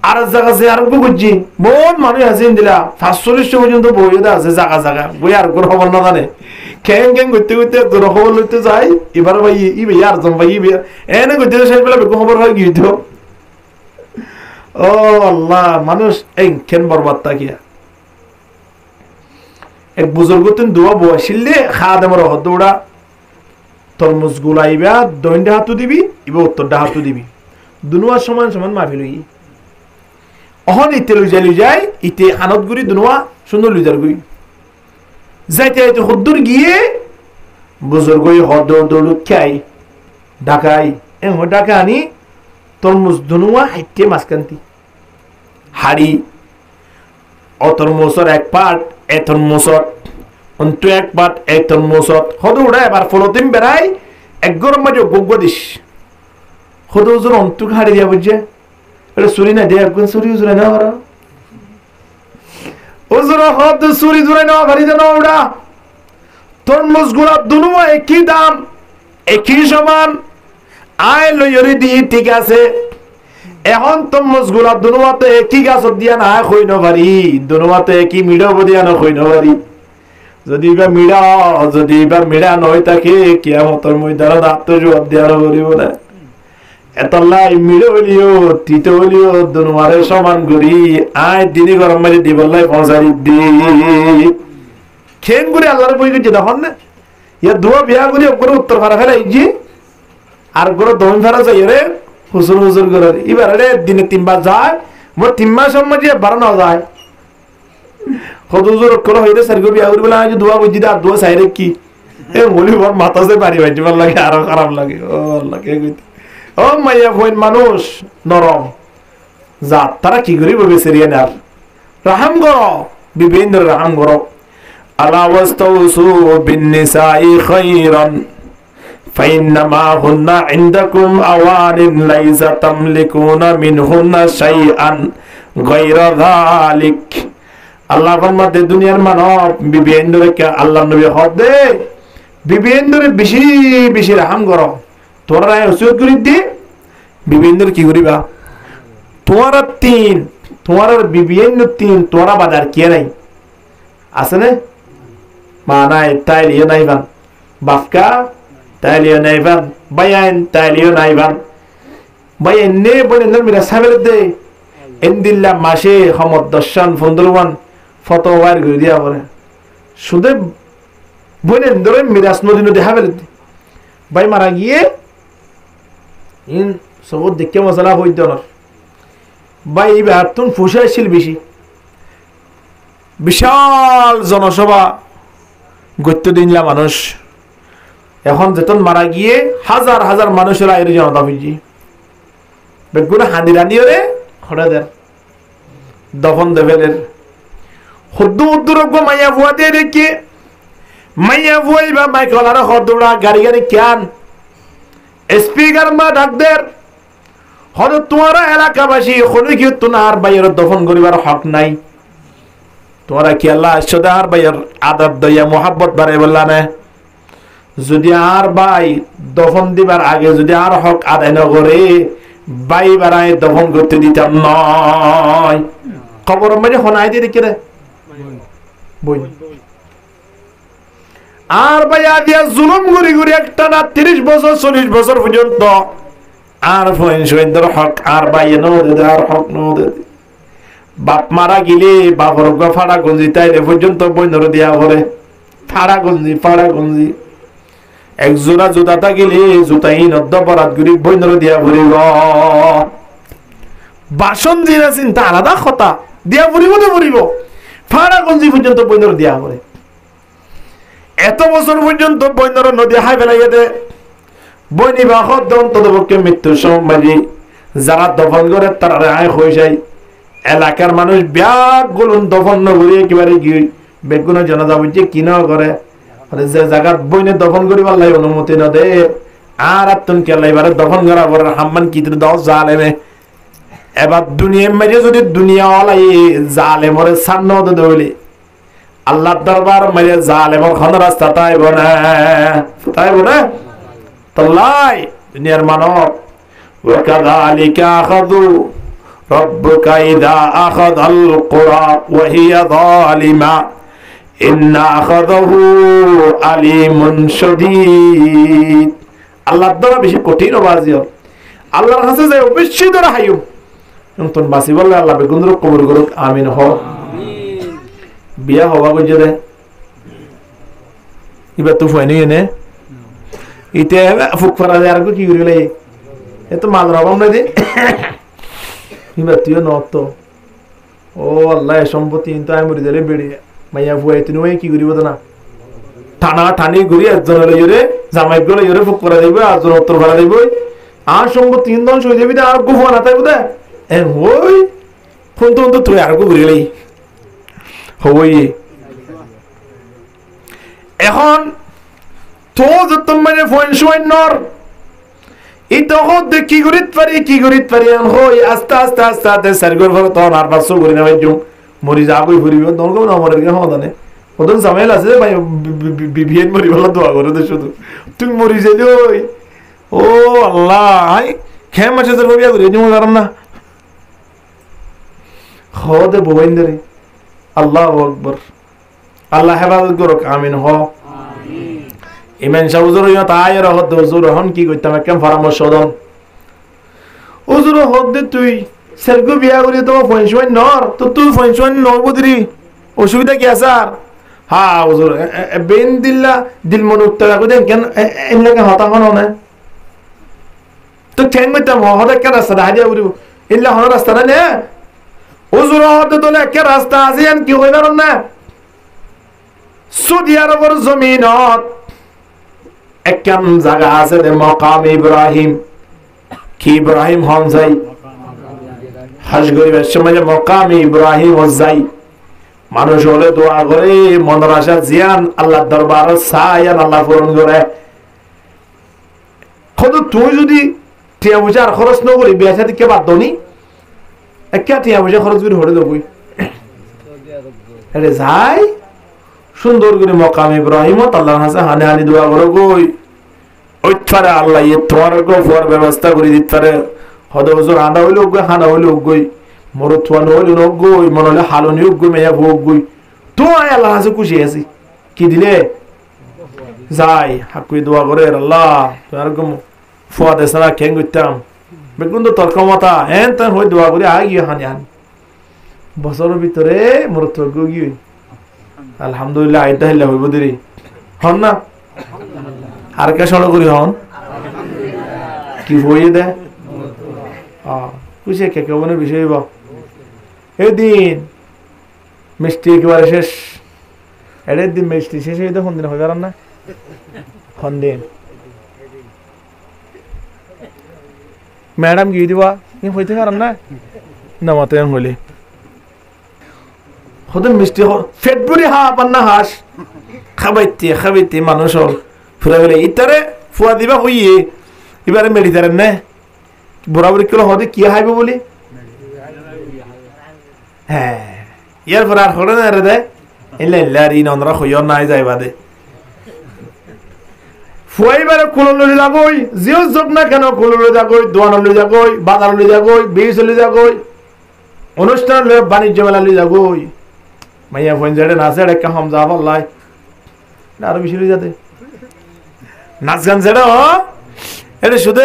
আর জায়গা যে আর বুঝছি বহুত মানুষ আছে ইন্দিলা 45 পর্যন্ত বইতে আছে জায়গা বই আর কোন খবর না জানে কেন করতে করতে তোর খবর লইতে যাই এবার ভাই ইবে আর জম ভাই ইবে এনে করতে শেষ বেলা বেকো খবর হয় কি হইতো ও আল্লাহ মানুষ কেন বরবাদ তাকিয়া এক বুজুর্গ তুন দোয়া বসিলে খাদেমর হদৌড়া তরমুজ গুলাইবা দইন্ডা হাতু দিবি ইবে উত্তরটা হাতু দিবি দুনুয়া সমান সমান মাফি লই অহন ইতে লই যাই ইতে আনত গুরি দুনুয়া সুন্দর লইজার গুই যাইতে যাইতে হদ্দুর গিয়ে বুজুর্গই হদ্দুর দৌড় খাই ঢাকাই ওটাকে আনি তরমুজ দুনুয়া হাইটে মাঝখানতি হাড়ি অতরমুজর এক পাট এ তরমুজত অন্তু এক পাট এ তরমুজত সদু উড়া এবার ফলতিম বেড়াই এক গরম মাঝে গোগ্য দিস সদু ওজন অন্তু হাড়ি দিয়া বুঝছে এটা চুরি না দিয়ে একজন চুরি জুড়ে না ওরা ওজন হদ চুরি জুড়ে নেওয়া ভারী যেন ওরা তরমুজ গুলা দুনুয়া একই দাম একই সমান আয় লইরি দি ঠিক আছে এখন তরমুজ গুলা দুনুয়াতে একই গাছত দিয়া না কই ন পারি দুনুয়াতে একই মিড়াব দিয়া না কই ন পারি যদি বা মিড়া নয় তাকে কিয়ামতের ময়দানে আত্মজবাব দেওয়া করিব না এতলাই মিড়ে হলিও তিতে হলিও দুনুয়ারে সমান করি আয় দিনে গরম মাঝে দিবল্লাই পৌঁছাই দি খেন করে আল্লাহর বই করছে তখন না ইয়া দুয়া বিয়া করে করে উত্তর ফারা ফেলাইছি আর করে দম ফেরা যাই রে হুজুর করে এবার রে দিনে 3 বার যায় মোর 3 মাস মাঝে 12 না যায় হুজুর করে হইরে সার বিয়া করে বলা যে দোয়া বুঝি আর দোয়া চাইরে কি এ বলি ওর মাথা সে পারি ভাই ভাল লাগে আর খারাপ লাগে ও আল্লাহ কে কইতে ও মাইয়া ফোন মানুষ নরম জাত তারা কি করিব বেসেরিয়ানার রহম করো বিভিন্ন রহম করো আলা ওয়াস্তাউসু বিন নিসাই খায়রান ফাইন্নামা হুন্না ইনদাকুম আওয়ানিন লাইসা তামলিকুনা মিনহুন্না শাইআন গায়রা যালিক আল্লাহ ফরমাতে দুনিয়ার মানব বিবেন্দরে কে আল্লাহ নবী হদে বিবেন্দরে বেশি বেশি রহম করো তোরা ওসিয়ত করি দি বিবেন্দর কি করিবা তোমার বিবেন্দ 3 তোরা বাজার কি নাই আছে না মানাই তাইলিও নাইবান বাফকা তাইলিও নাইবান বায়ান তাইলিও নাইবান বায়ান নে বলে নর মিরা সাবের দে এন্দিল্লা মাসে হমদ 10-15 ফতোয়ার গই দিয়া পরে সুদে বলে ধরে মিরাস নদী নদী হাবেল বাই মারা গিয়ে ইন সব দেখে মশলা হইত না বাই এবার তুন ফুসাইছিল বেশি বিশাল জনসভা গত্য দিনলা মানুষ এখন যেতন মারা গিয়ে হাজার হাজার মানুষেরা এর জনতা হইজি বেগুনা হাঁদি রানিও রে খড়া দেন দফন দেবেলের হুদ্দু উদ্দুরজ্ঞ মাইয়া ভুয়া দিয়ে দেখি মাইয়া ভুয়াই বা মাইকলার হদুড়া গাড়ি গাড়ি ক্যান স্পিকার মা ডাকদের হয়তো তোমারা এলাকাবাসী হলে কি তোমার বাইয়ের দফন করিবার হক নাই তোমরা কি আল্লাহ সদার বাইয়ের আদব দয়া মোহাব্বত বাড়াই বললা না যদি আর ভাই দফন দিবার আগে যদি আর হক আদায় না করে বাই বাড়ায় দফন করতে দিতাম নয় খবর মাঝে হনাই দিয়ে দেখি রে বই আর ভাই দিয়া জুলুম ঘুরি ঘুরি একটা না 30 বছর 40 বছর পর্যন্ত আর ফয়েন্সের হক আর বাইয়ে নদে আর হক নদে বাপ মারা গিলে বাপর ফাড়া গঞ্জি তাই পর্যন্ত বইনর দিয়া করে ফাড়া গঞ্জি এক জোড়া জুতা থাকিলে জুতাই নদ্দ বরাত গুড়ি বইনর দিয়া ভরিব বাসন জিরা চিন্তা আলাদা কথা দিয়া ভরিব ফাড়া গঞ্জি পর্যন্ত বইনর দিয়া করে এত বছর পর্যন্ত বইনর নদী হাই ফেলাইয়া দে বইনি বাহত দন্তপক্ষে মৃত্যুর সময় যারা দফন করে তারা আয় হয়ে যায় এলাকার মানুষ ব্যাগ গুলুন দফন নগরী একেবারে গিয়ে বেগুন জনতা বুঝছে কি না করে যে জায়গার বইনে দফন করি পারলাই অনুমতি না দে আর তুন কেলাইবারে দফন করা পরে হাম্মান কি দাও জালেমে এবার দুনিয়ার মাঝে যদি দুনিয়া ওলাই জালেমরে সান্ন হতে দেবলি আল্লাহর দরবার মাঝে জালেমর খন রাস্তা তাইব না তাল্লাই দুনিয়ার মানব ওয়াকাযালিকা আখাযু রাব্বুকা ইযা আখাযাল কুরা ওয়া হিয়া যালিমা ইন্না আখাযাহু আলিমুন শাদীদ আল্লাহর দ্বারা বেশি কঠিন বাজিও আল্লাহর কাছে যায় অবশ্যই ধরা হাইও নতুন বাসি বললে আল্লাহ বেগুন কবুল করুক আমিন হ আমিন বিয়া হওয়া গজে রে এবার তো ফাইনি নে ইতে ফুক ফরা আর কি করিলে এত মাল রকম নাই দে এবার তুই নত ও আল্লাহ সম্পত্তি ইনতা আমি মরি দিলে বেড়ে মাইয়া বুয়াই তুমি কি করিব না টানা টানি ঘুরি একজন হলে জোরে জামাই গুলো জোরে ফুক ফরা দিব আর জন উত্তর ফরা দিব আর সম্পত্তি ইন্ধন হয়ে যাবি আর গুফা না তাই বোধ হই ফোন তো তুই আর গু ঘুরে গেলি হই এখন তো যত মানে ফোন সময় নর এই তখন কি করিত পারি হই আস্তে আস্তে আস্তে আস্তে সার্গর ঘর তখন আর পাঁচশো করে নেওয়াই জুম মরি যাবই ফুরিব তখন কেমন আমার সমাধানে ওদের ঝামেলা আছে ভাই বিবিএন মরি বলা দোয়া করে দে শুধু তুমি মরি যাইলি ওই ও আল্লাহ হাই খেয়ে মাসে তোর বিয়া করি জমা কারণ না হদে বোবাইন্দারে আল্লাহ আকবর আল্লাহ হেফাজত করুক আমিন হ ইমান শাহ হুজুর ইয়া তাই রহত হুজুর হন কি কইতাম একদম পরামর্শ দন হুজুর হদ তুই সেরগো বিয়া করি তো ফয়সওয়ান নর তো তুই ফয়সওয়ান নবদরি অসুবিধা কি আছে আর হ্যাঁ হুজুর বেন দিল্লা দিল মন উত্তরা কই দেন কেন এমনকে হতা হন না তো ঠেং মইতাম হদে কে রাস্তা হাজিয়া করিব ইল্লা হন রাস্তা না নে হুজুর হদ তো কে রাস্তা আছে আন কি হইবার না সৌদি আরবের জমিনত একখান জায়গা আছে দে মকাম ইব্রাহিম কি ইব্রাহিম হন যাই হজ গরিবের সময় মকাম ইব্রাহিম যাই মানুষ হলে দোয়া করে মনের আশা জিয়ান আল্লাহ দরবার সায়ান আল্লাহ পূরণ করে খোদ তুই যদি টিয়া পয়সা আর খরচ নকরি বিয়া সাথে কে বাদ দনি একটা টিয়া পয়সা খরচ করে হরে দেবই আরে যাই সুন্দর করে মকাম ইব্রাহিম আল্লাহর কাছে হানে হানি দোয়া করো গই ওইথারে আল্লাহ এ তোমার গোফর ব্যবস্থা করে দিতে পারে হদ হুজুর আনা হইলো গই হানা হইলো গই মোর তোয়ান হইলো ন গই মন হলে হালনি গই মেয়া ভোগ গই তো আল্লাহর কাছে খুশি আছি কি দিলে যাই হাকুই দোয়া করে আল্লাহ তোমার গম ফুয়াদে সারা কেন গইতাম বেগুন তো তর্ক মাথা এন তান হই দোয়া করে আগি হানি হানি বছরের ভিতরে মোর তো গই আলহামদুলিল্লাহ আইতা হইলা হইব দেরি হন না আর কে সড় করি হন কি হইয়ে দে খুশি কে কেমনের বিষয় বা এদিন মিষ্টি একেবারে শেষ এর দিন মিষ্টি শেষ হয়ে হন দিন হইবার না হন দিন ম্যাডাম গিয়ে দিবা হইতে পারেন না নামাতে হইলে হদম মিষ্টি ফেটবুরি হা পান্না হাস খাবাইতে মানুষ ফুরা গেলে ইতারে ফুয়া দিবা হইয়ে এবারে মেডি তারেন না বরাবরি কিলো হদে কি হাইব বলি হ্যাঁ ইয়ার পর আর হরে না রে দে ইল্লা ইল্লা আর ইন অনরা হইয়র নাই যাইবা দে ফুয়াইবারে কুলো লই যাগই জিও জব না কেন কুলো লই যাগই দোয়ান লই যাগই বাজার লই যাগই বিষ লই যাগই অনুষ্ঠান লই বাণিজ্য মেলা লই যাগই মাইয়া ফোন জেডে নাচে একটা হামজা আল্লাহ আরো বেশি লই যাতে নাচ গান জেডে এটা শুধু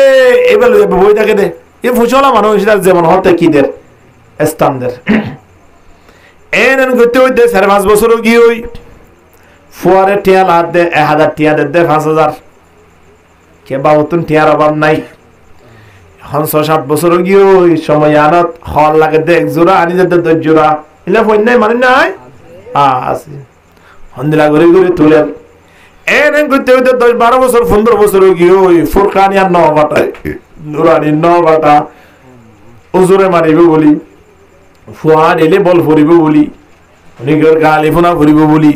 এবার বই থাকে দে এ ফুচলা মানুষ যেমন হতে কি দের স্থানদের এন করতে হইতে 5.5 বছরও গিয়ে ওই ফুয়ারে টিয়া লাদ দে 1000 টিয়া দে 5000 কে বাউতুন টিয়ার অভাব নাই এখন 6-7 বছরও গিয়ে ওই সময় আনত হল লাগে দে 1 জোড়া আনি দে 2 জোড়া এলা ফোন নাই মানে নাই আছে হন্দিলা ঘুরে ঘুরে তুলে এন করতে হইতে 10-12 বছর 15 বছরও গিয়ে ওই ফুরকানিয়া 9 বাটায় নুরানি 9 বাটা উজুরে মারিবে বলি ফুয়া দিলে বল ফুরিব বলি উনিগর গালি ফোনা ফুরিব বলি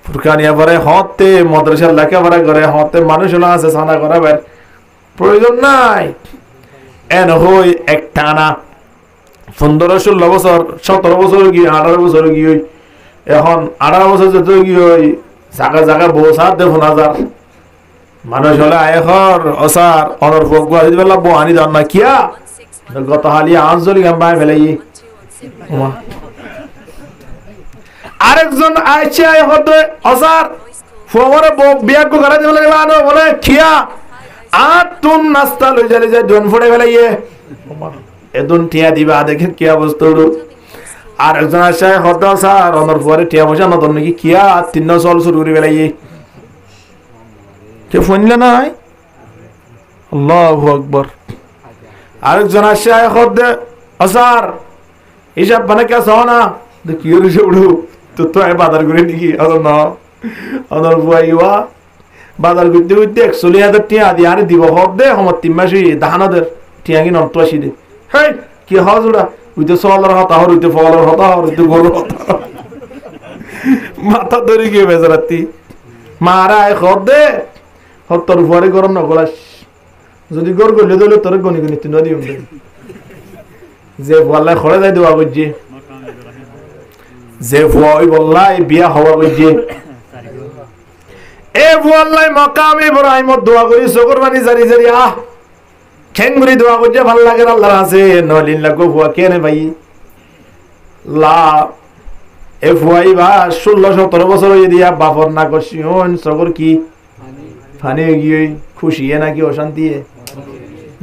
ফুরকানিয়া পরে হতে মাদ্রাসার লেখাপড়া করে হতে মানুষ না আছে সানা করাবার প্রয়োজন নাই এন হই একটানা 15-16 বছর 17 বছর গিয়ে 18 বছর গিয়ে এখন 18 বছর যত গিয়ে ওই জায়গা জায়গা বসার দেখুন হাজার মানুষ হলে আয়খর অসার অনর ফোক দিতে পারলাম বহানি দান না কিয়া গত হালি আঞ্চলিক গাম্বায় ফেলাই আরেকজন আইছে হতে অসার ফোরে বিয়া কো করা দিবে লানো বলে খিয়া আর তুন নাস্তা লই যালে যায় দন ফড়ে ফেলাইয়ে এদন টিয়া দিবা দেখেন কি অবস্থা হলো আর একজন আসে হতে অসার অনর পরে টিয়া বসা নতুন নাকি কিয়া 3 চল শুরু করে ফেলাইয়ে কে ফোনলে নাই আল্লাহু আকবার আরেকজন আসে হতে অসার হিসাব বানা কে সোনা দেখি ওর উড়ু তো তো বাজার করে নাকি না অনর বুয়াইওয়া বাজার করতে করতে 41,000 টিয়া দিয়ে আরে দিব হব দে আমার 3 মাসে দাহানাদের টিয়া কি নষ্ট আসি দে হেই কি হজ ওরা উইতে সওয়ালের হতা হর উইতে ফলের হতা হর উইতে গরু হতা মাথা ধরে গিয়ে বেজারাতি মারা হব দে হত্তর উপরে গরম না গলাস যদি গর গলে দলে তোর গনি গনি তুই নদী উঠবে যে বল্লাই খড়ে যাই দেওয়া বুঝছি যে ভয় বল্লাই বিয়া হওয়া বুঝছি এ বল্লাই মকাম ইব্রাহিম দোয়া করি চকুর পানি জারি জারি আহ খেঙ্গুরি দোয়া করছে ভাল লাগে আল্লাহর আছে নলিন লাগো ভুয়া কেনে ভাই লা এ ভুয়াই বা 16-17 বছর হয়ে দিয়া বাপর না করছি হন চকুর কি ফানি গিয়ে খুশি নাকি অশান্তি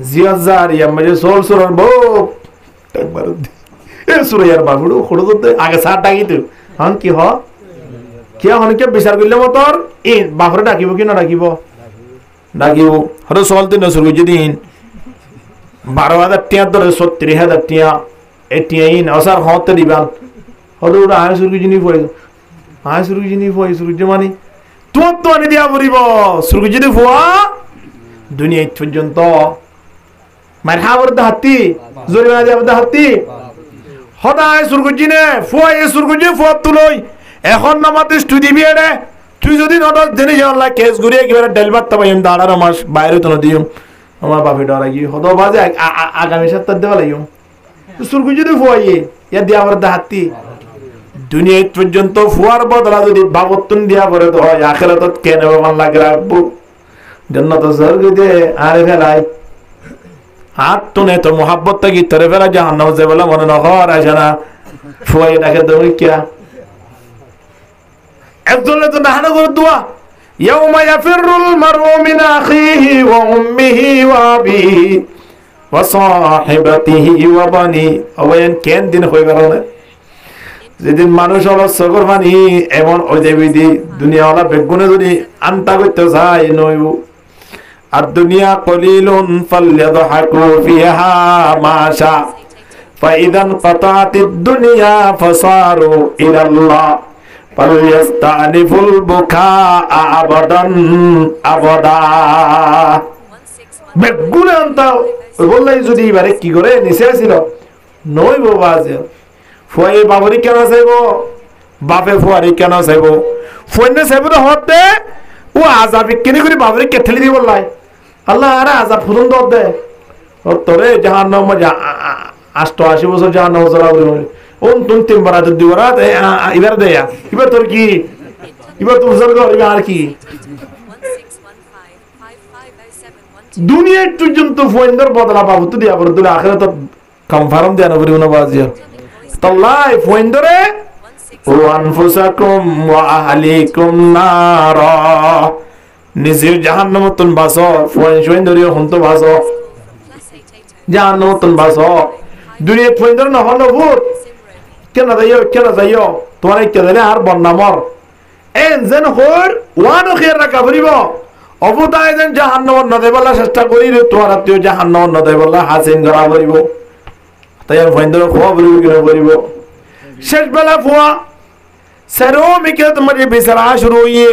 জিয়াজার ইয়ামে সোল সুরার বউ একবার এ সুরাইয়ার বাবুড়ু খড়ো দতে আগে সাত ডাকিতো হন কি হ কি হন কে বিচার করলে মতর এ বাপরে ডাকিব কি না ডাকিব ডাকিব হরে সোল দিন শুরু দিন 12,000 টিয়া ধরে 70,000 টিয়া এ টিয়াইন অসার হতে দিবান হলো ওরা আয় শুরু জিনি পড়ে আয় শুরু জিনি পড়ে শুরু জমানি তোর তো আনি দিয়া পড়িব শুরু যদি ফুয়া দুনিয়া পর্যন্ত মার হাবর হাতি জরিমানা দিয়া হাতি হদায় সুরগুজিনে ফুয়া এ সুরগুজি ফুয়া তুলই এখন নামাতে স্টুডি রে তুই যদি নদর দিনে জানলা কেস ঘুরিয়ে একেবারে ডেলবার তাবাইম দাঁড়ার মাস বাইরে তো দিম আমার বাপে ডরা গিয়ে হদ বাজে আগামী সপ্তাহ দেওয়া লাগিম সুরগুজি তো ফুয়া ইয়া দিয়া পড়ে হাতি দুনিয়া পর্যন্ত ফুয়ার বদলা যদি বাবতুন দিয়া পড়ে তো হয় আখিরাতত কেন মান লাগে রাখবো জান্নাত স্বর্গ দে আরে ফেলাই হাত তুনে তো মোহাব্বত থাকি তোরে ফেলা জাহান্নাম যে বলে মনে নহর আসে না ফুয়াই ডাকে দেবো কিয়া একজনে তো নাহানো করে দোয়া ইয়াউমা ইয়াফিরুল মারউ মিন আখিহি ওয়া উম্মিহি ওয়া আবিহি ওয়া সাহিবাতিহি ওয়া বানি আওয়ান কেন দিন হয়ে গেল না যেদিন মানুষ হলো সগর মানি এমন ওই দেবী দুনিয়াওয়ালা বেগুনে যদি আন্তা করতে চায় নইব আর দুনিয়া কলিলুন ফালইয়াদহাকু ফিহা মাশা ফাইদান কাতাতিদ দুনিয়া ফাসারু ইলাল্লাহ ফালইয়াস্তানিফুল বুকা আবাদান আবাদা বেগুনে আন্তা বললাই যদি এবারে কি করে নিচে আসিল নইব বাজে ফুয়াই বাবরি কেন চাইব বাপে ফুয়ারি কেন চাইব ফুয়াইনে চাইব তো হতে ও আজাবি কিনে করে বাবরি কেঠেলি দিব লাই আল্লাহ আরে আজাব ফুলন দে তোরে জাহান্নাম 88 বছর জাহান্নাম চলা বলি ওন তুম 3 বারাত 2 বারাত এবার দে এবার তোর কি এবার তোর সরগ আর কি দুনিয়া পর্যন্ত ফুয়াইন্দর বদলা বাবু তো দিয়া বড় দুলা আখিরাত কনফার্ম দেয়া না বলি না বাজিয়া তাল্লাই ফুয়াইন্দরে ও আনফুসাকুম ওয়া আহলিকুম নারা নিজের জাহান্নামতন বাসো ফুয়াইন্দরে হন্ত বাসো জাহান্নামতন বাসো দুনিয়া ফুয়াইন্দর না হলো ভূত কেন যাইও তোমার কে দিলে আর বন্নামর এন যেন হর ওয়ানো খের রাখা বলিব অবদায় যেন জাহান্নামত না দেবলা চেষ্টা করি তোমার আত্মীয় জাহান্নামত না দেবলা হাসিন করা বলিব তাই আর ফুয়াইন্দর খোয়া বলিব কিনা বলিব শেষ বেলা ফুয়া সেরো মিকে তোমার বিচারা শুরু হইয়ে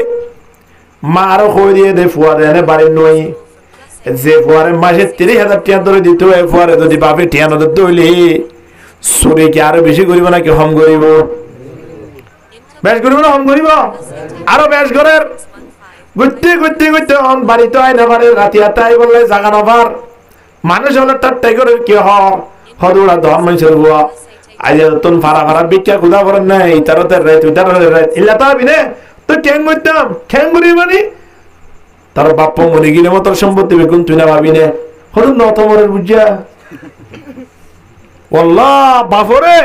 মারো খোয় দিয়ে দে ফুয়া দেনে বাড়ির নই যে ফুয়ারে মাসে 30,000 টাকা ধরে দিত এ ফুয়ারে যদি বাপে টিয়া না দিতে হইলে সুরে কি আরো বেশি করিব নাকি কম করিব বেশ করিব না কম করিব আরো বেশ করের গুত্তি অন বাড়িতে আয় না পারে রাতি আটাই বললে জাগা নবার মানুষ হলে তার টাইগরের কি হদুড়া ধর মানুষের বুয়া আজ তুন ফারা বিখ্যা খুদা করেন নাই তারতে রাত ইল্লা তাবিনে তো ঠ্যাং মরতাম ঠ্যাং মরি মানে তার বাপ মরে গেলে মতো সম্পত্তি বেগুন তুই না ভাবি নে হরুন নত মরের বুঝিয়া ওল্লাহ বাপরে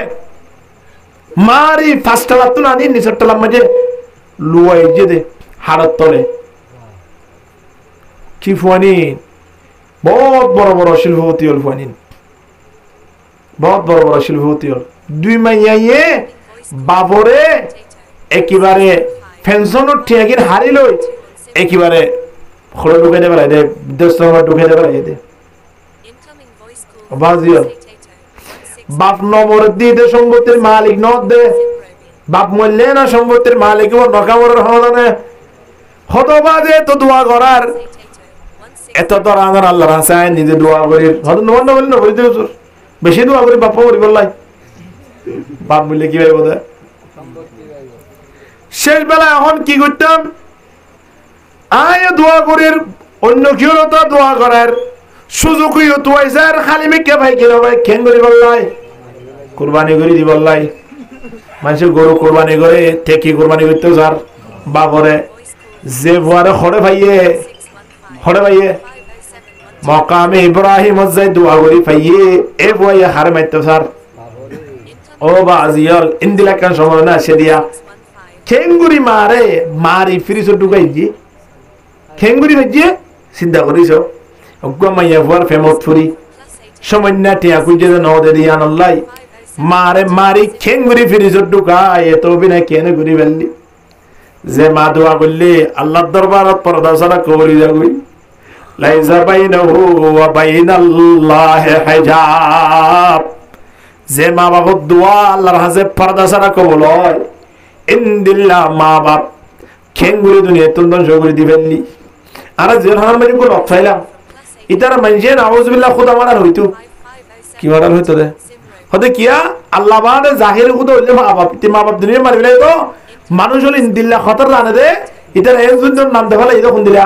মারি ফার্স্টটা লাগতো না আনি নিচেরটা লাম মাঝে লুয়াই যে দে হাড়ত তলে কি ফুয়ানি বহুত বড় বড় শিল্পপতি হল ফুয়ানি বহুত বড় বড় শিল্পপতি হল দুই মাইয়াইয়ে বাবরে একেবারে পেনশনের ঠেকির হারি লই একেবারে খড় ঢুকে দেবে দে দেশ ঢুকে দেবে দে বাজিও বাপ নম্বর দিয়ে দে সম্পত্তির মালিক ন দে বাপ মরলে না সম্পত্তির মালিক নকামরের হদানে হতবাদে তো দোয়া করার এত তোর আনার আল্লাহ রাসায় নিজে দোয়া করি হয়তো নবান্ন বলি না বলি হুজুর বেশি দোয়া করি বাপ্পা করি বললাই বাপ বললে কি ভাই বোধ শেষ বেলা এখন কি করতাম আয় দোয়া করির অন্য কেউ তো দোয়া করার সুযোগ হইও তো আর খালি মেকে ভাই কেন ভাই খেন করি বললাই কুরবানি করে দি বললাই মানুষের গরু কোরবানি করে ঠেকি কোরবানি করতে স্যার বা করে যে ভুয়ারে হরে ভাইয়ে মকামে ইব্রাহিম যাই দোয়া করি পাইয়ে এ ভুয়াইয়া হার মারতে স্যার ও বা আজিয়াল ইন্দিলা কান সময় না সে দিয়া খেঙ্গুরি মারি ফ্রিজ ঢুকাই দিয়ে খেঙ্গুরি ভাজিয়ে চিন্তা করিস মাইয়া ভুয়ার ফেমস ফুরি সময় না টিয়া কুজে নদে দিয়া নল্লাই মারি খেঙ্গুরি ফ্রিজ ঢুকায় এত বিনা কেন ঘুরি ফেললি যে মা দোয়া করলে আল্লাহর দরবারত পর্দা ছাড়া কবরি যাবি লাইসা বাইনাহু ওয়া বাইনাল্লাহি হিজাব যে মা বাবার দোয়া আল্লাহর হাতে পর্দা ছাড়া কবুল হয় ইনদিল্লাহ মা বাপ খেঙ্গুরি দুনিয়া তুন্দন সগরি দিবেননি আর যে হারাম মারি কোন অফাইলাম ইতারা মানজে নাউজুবিল্লাহ খুদা মারার হইতো কি মারার হইতো রে হতে কিয়া আল্লাহ বাদে জাহির খুদা হইলে মা বাপ দুনিয়া মারবিলে তো মানুষ হল ইনদিল্লাহ খতর জানে দে ইতার একজনের নাম দেখালে এটা কোন দিলা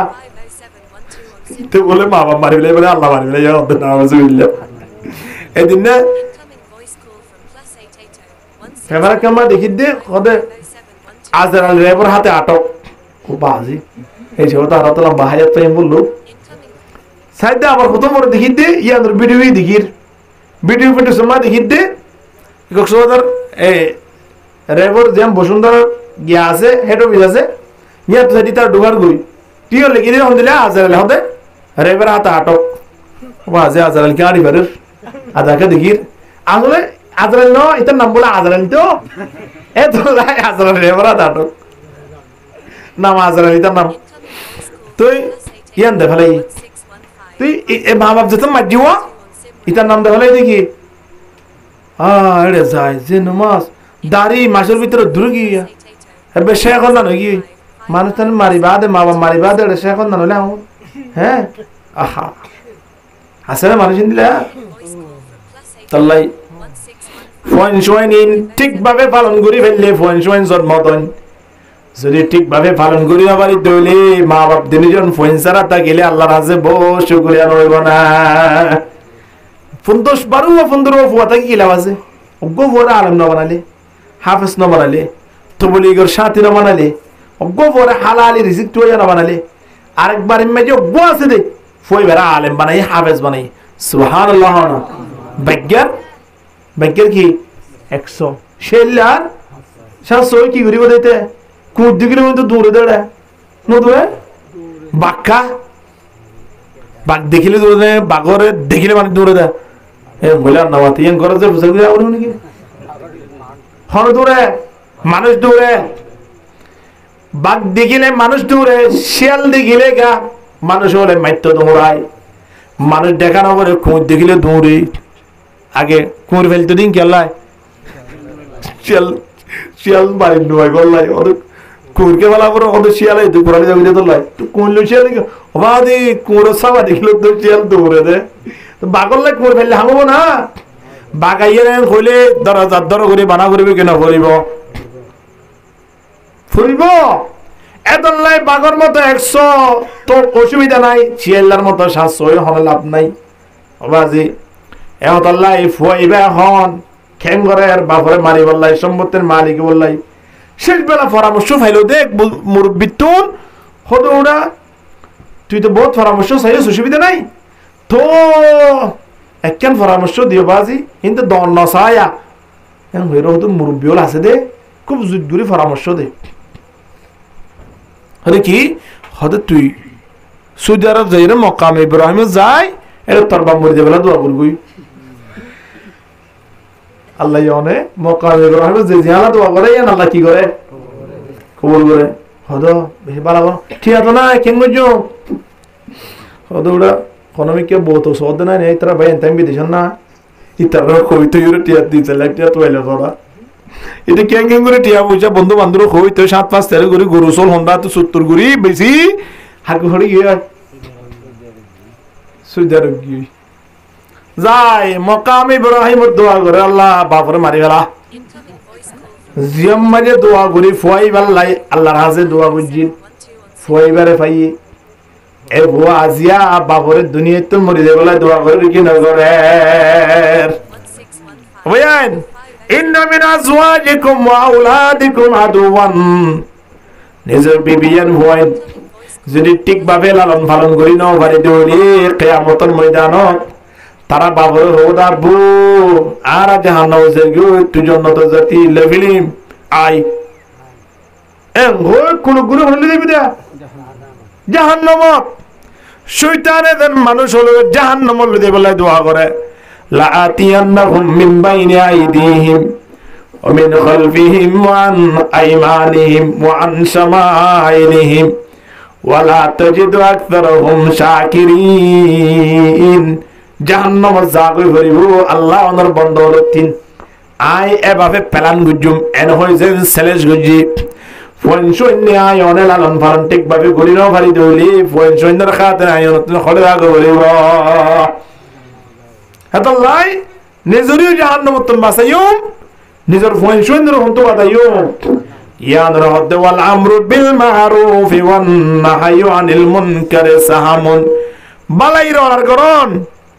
তো বলে মা বাপ মারিলে বলে আল্লাহ মারিলে যা ওদের নাম নাউজুবিল্লাহ এদিন না ক্যামেরা ক্যামেরা দেখি দে ওদে আজরাল রেবর হাতে আটক খুব বাজি এই যে ওটা হাতে লম্বা হায়াত তো বললো সাইডে আবার কত বড় দেখি দে ইয়াদের ভিডিও দেখির ভিডিও সময় দেখি দে কক্সবাজার এই রেবর যেম বসুন্ধরা গিয়া আছে হেড অফিস আছে ইয়া তো সেটি তার ঢোকার গই টিও লিখে দিয়ে দিলে আজরাল হতে রেবর হাতে আটক বাজে আজরাল কি আড়ি পারে আদাকে দেখির আসলে আজরাল ন এটার নাম বলে আজরাল তো এত আজরাল রেবর হাতে আটক নাম আজরাল এটার নাম তুই ইয়ান দে ফেলাই তুই মা বাপ যেতাম মাজিও এটার নাম দে ফেলাই দেখি এড়ে যায় যে নমাজ দাড়ি মাসের ভিতরে দূর গিয়া এবার সে এখন না নাকি মানুষ তাহলে মারিবা দে মা বাপ মারিবা দে সে এখন না নলে আমার হ্যাঁ আহা আসলে মানুষ দিলে তাল্লাই ফোন সোয়েন ঠিকভাবে পালন করি ফেললে ফোন সোয়েন জন্মতন যদি ঠিকভাবে পালন করি আবার দইলে মা বাপ দিনজন ফোন ছাড়া তা গেলে আল্লাহর হাজে বস শুকরিয়া রইব না 15 ফুয়া থাকি গেলাম আছে অজ্ঞ ফুয়ারা আলম ন বানালে হাফেজ ন বানালে তবলিগর সাথী ন বানালে অজ্ঞ ফুয়ারা হালালি রিজিক টুয়া ন বানালে আরেকবার ইমেজে অজ্ঞ আছে দে ফুই বেড়া আলেম বানাই হাফেজ বানাই সুবহানাল্লাহ না ভাগ্যের কি 100 শেলার 700 কি করিব দিতে কোন দিকে মতো দূরে দাঁড়া নদূরে বাক্কা বাঘ দেখিলে দূরে বাঘরে দেখিলে মানে দূরে দা এ বইলার না মাতি করে যে বুঝা গিয়া ওরে নাকি হন দূরে মানুষ দূরে বাঘ দেখিলে মানুষ দূরে শিয়াল দেখিলে গা মানুষ হলে মাইত্য দৌড়ায় মানুষ দেখানো করে কোন দেখিলে দৌড়ে আগে কুঁর ফেলতে দিন কেলাই শিয়াল বাড়ির ডুবাই গল্লাই ওর কুঁরকে বলা করে ওদের শিয়াল এই পুরানি যাবি তো লাই তো কোন শিয়াল বাদি কুঁড়ো সাবা দেখলো তো শিয়াল দৌড়ে দে বাগল লাই কুঁর ফেললে হামবো না বাগাইয়ে হইলে দরজার দর করে বানা করিবে কেন ফুরিব এদল্লাই বাগর মতো 100 তো অসুবিধা নাই শিয়ালার মতো 700 হলে লাভ নাই বাজি এহতাল্লাই ফুয়াইবা হন খেঙ্গরের বাপরে মারি বললাই সম্পত্তির মালিক বললাই শেষ বেলা পরামর্শ ফাইলো দেখ মুরব্বী তুন হতো ওরা তুই তো বহুত পরামর্শ চাইছ অসুবিধা নাই তো একখান পরামর্শ দিও বাজি কিন্তু দন নসায়া হইর হতো মুরব্বী হল আছে দে খুব জুটগুড়ি পরামর্শ দে হতে কি হতে তুই সৌদি আরব যাই রে মক্কাম ইব্রাহিম যায় এটা তোর বাপ মরে যাবে দোয়া করবি আল্লাহ জানে মক্কাম ইব্রাহিম যে জিয়ালা দোয়া করে ইয়ান আল্লাহ কি করে কবুল করে হদো বেশি ভালো ঠিক আছে না কেন বুঝছো হদো ওরা কোনোমি কে বহুত সদ না নেই তারা ভাই এনতাম বিদেশ না ইতারা কবিতা ইউরে টিয়া দিতে লাগ টিয়া তো এলো তোরা এটা কেন কেন করে টিয়া পয়সা বন্ধু বান্ধব হই তো 7-5 13 করে গরু চল হন্ডা তো 70 করে বেশি হাগু হড়ি গিয়ে সুইদার গিয়ে যাই মকাম ইব্রাহিমের দোয়া করে আল্লাহ বাপরে মারি গেলা জিয়াম মাঝে দোয়া করি ফুয়াই বাল্লাই আল্লাহর হাজে দোয়া করছি ফুয়াইবারে পাই এ বুয়া আজিয়া বাপরে দুনিয়া তো মরি যাবে বলে দোয়া করে কি না করে ওয়ান ইন্না মিন আজওয়াজিকুম ওয়া আওলাদিকুম আদুওয়ান নিজের বিবিয়ান হয় যদি ঠিকভাবে লালন পালন করি নাও বাড়ি দৌড়ি কিয়ামতের ময়দানত তারা বাবর হোদাবু আর জাহান্নাম যেগো তুই জন্নত জাতি লেভিলিম আই এ হই কোন গুরু হলে দিবি দা জাহান্নাম শয়তানে দেন মানুষ হলো জাহান্নাম লইতে বলে দোয়া করে লা আতিয়ান্নাহুম মিন বাইনি আইদিহিম ওয়া মিন খালফিহিম ওয়া আন আইমানিহিম ওয়া আন শামাইলিহিম ওয়া লা তাজিদু আকতারহুম শাকিরিন জাহান্নাম জাগই ভরিব আল্লাহ ওনার বন্ধ হলো 3 আই এভাবে প্ল্যান গুজুম এন হই যে সেলেস গুজি ফোন শূন্য আই অনে লালন পালন ঠিকভাবে করি না ভারি দৌলি ফোন শূন্যর খাতে আই খড়ে রাগ ভরিব এত লাই নিজরিও জাহান্নাম তুম বাসাইম নিজর ফোন শূন্যর হন্ত বাদাইম ইয়ান রহদ ওয়াল আমরু বিল মারুফ ওয়ান নাহয়ু আনিল মুনকার সাহামুন বালাইর অনার করন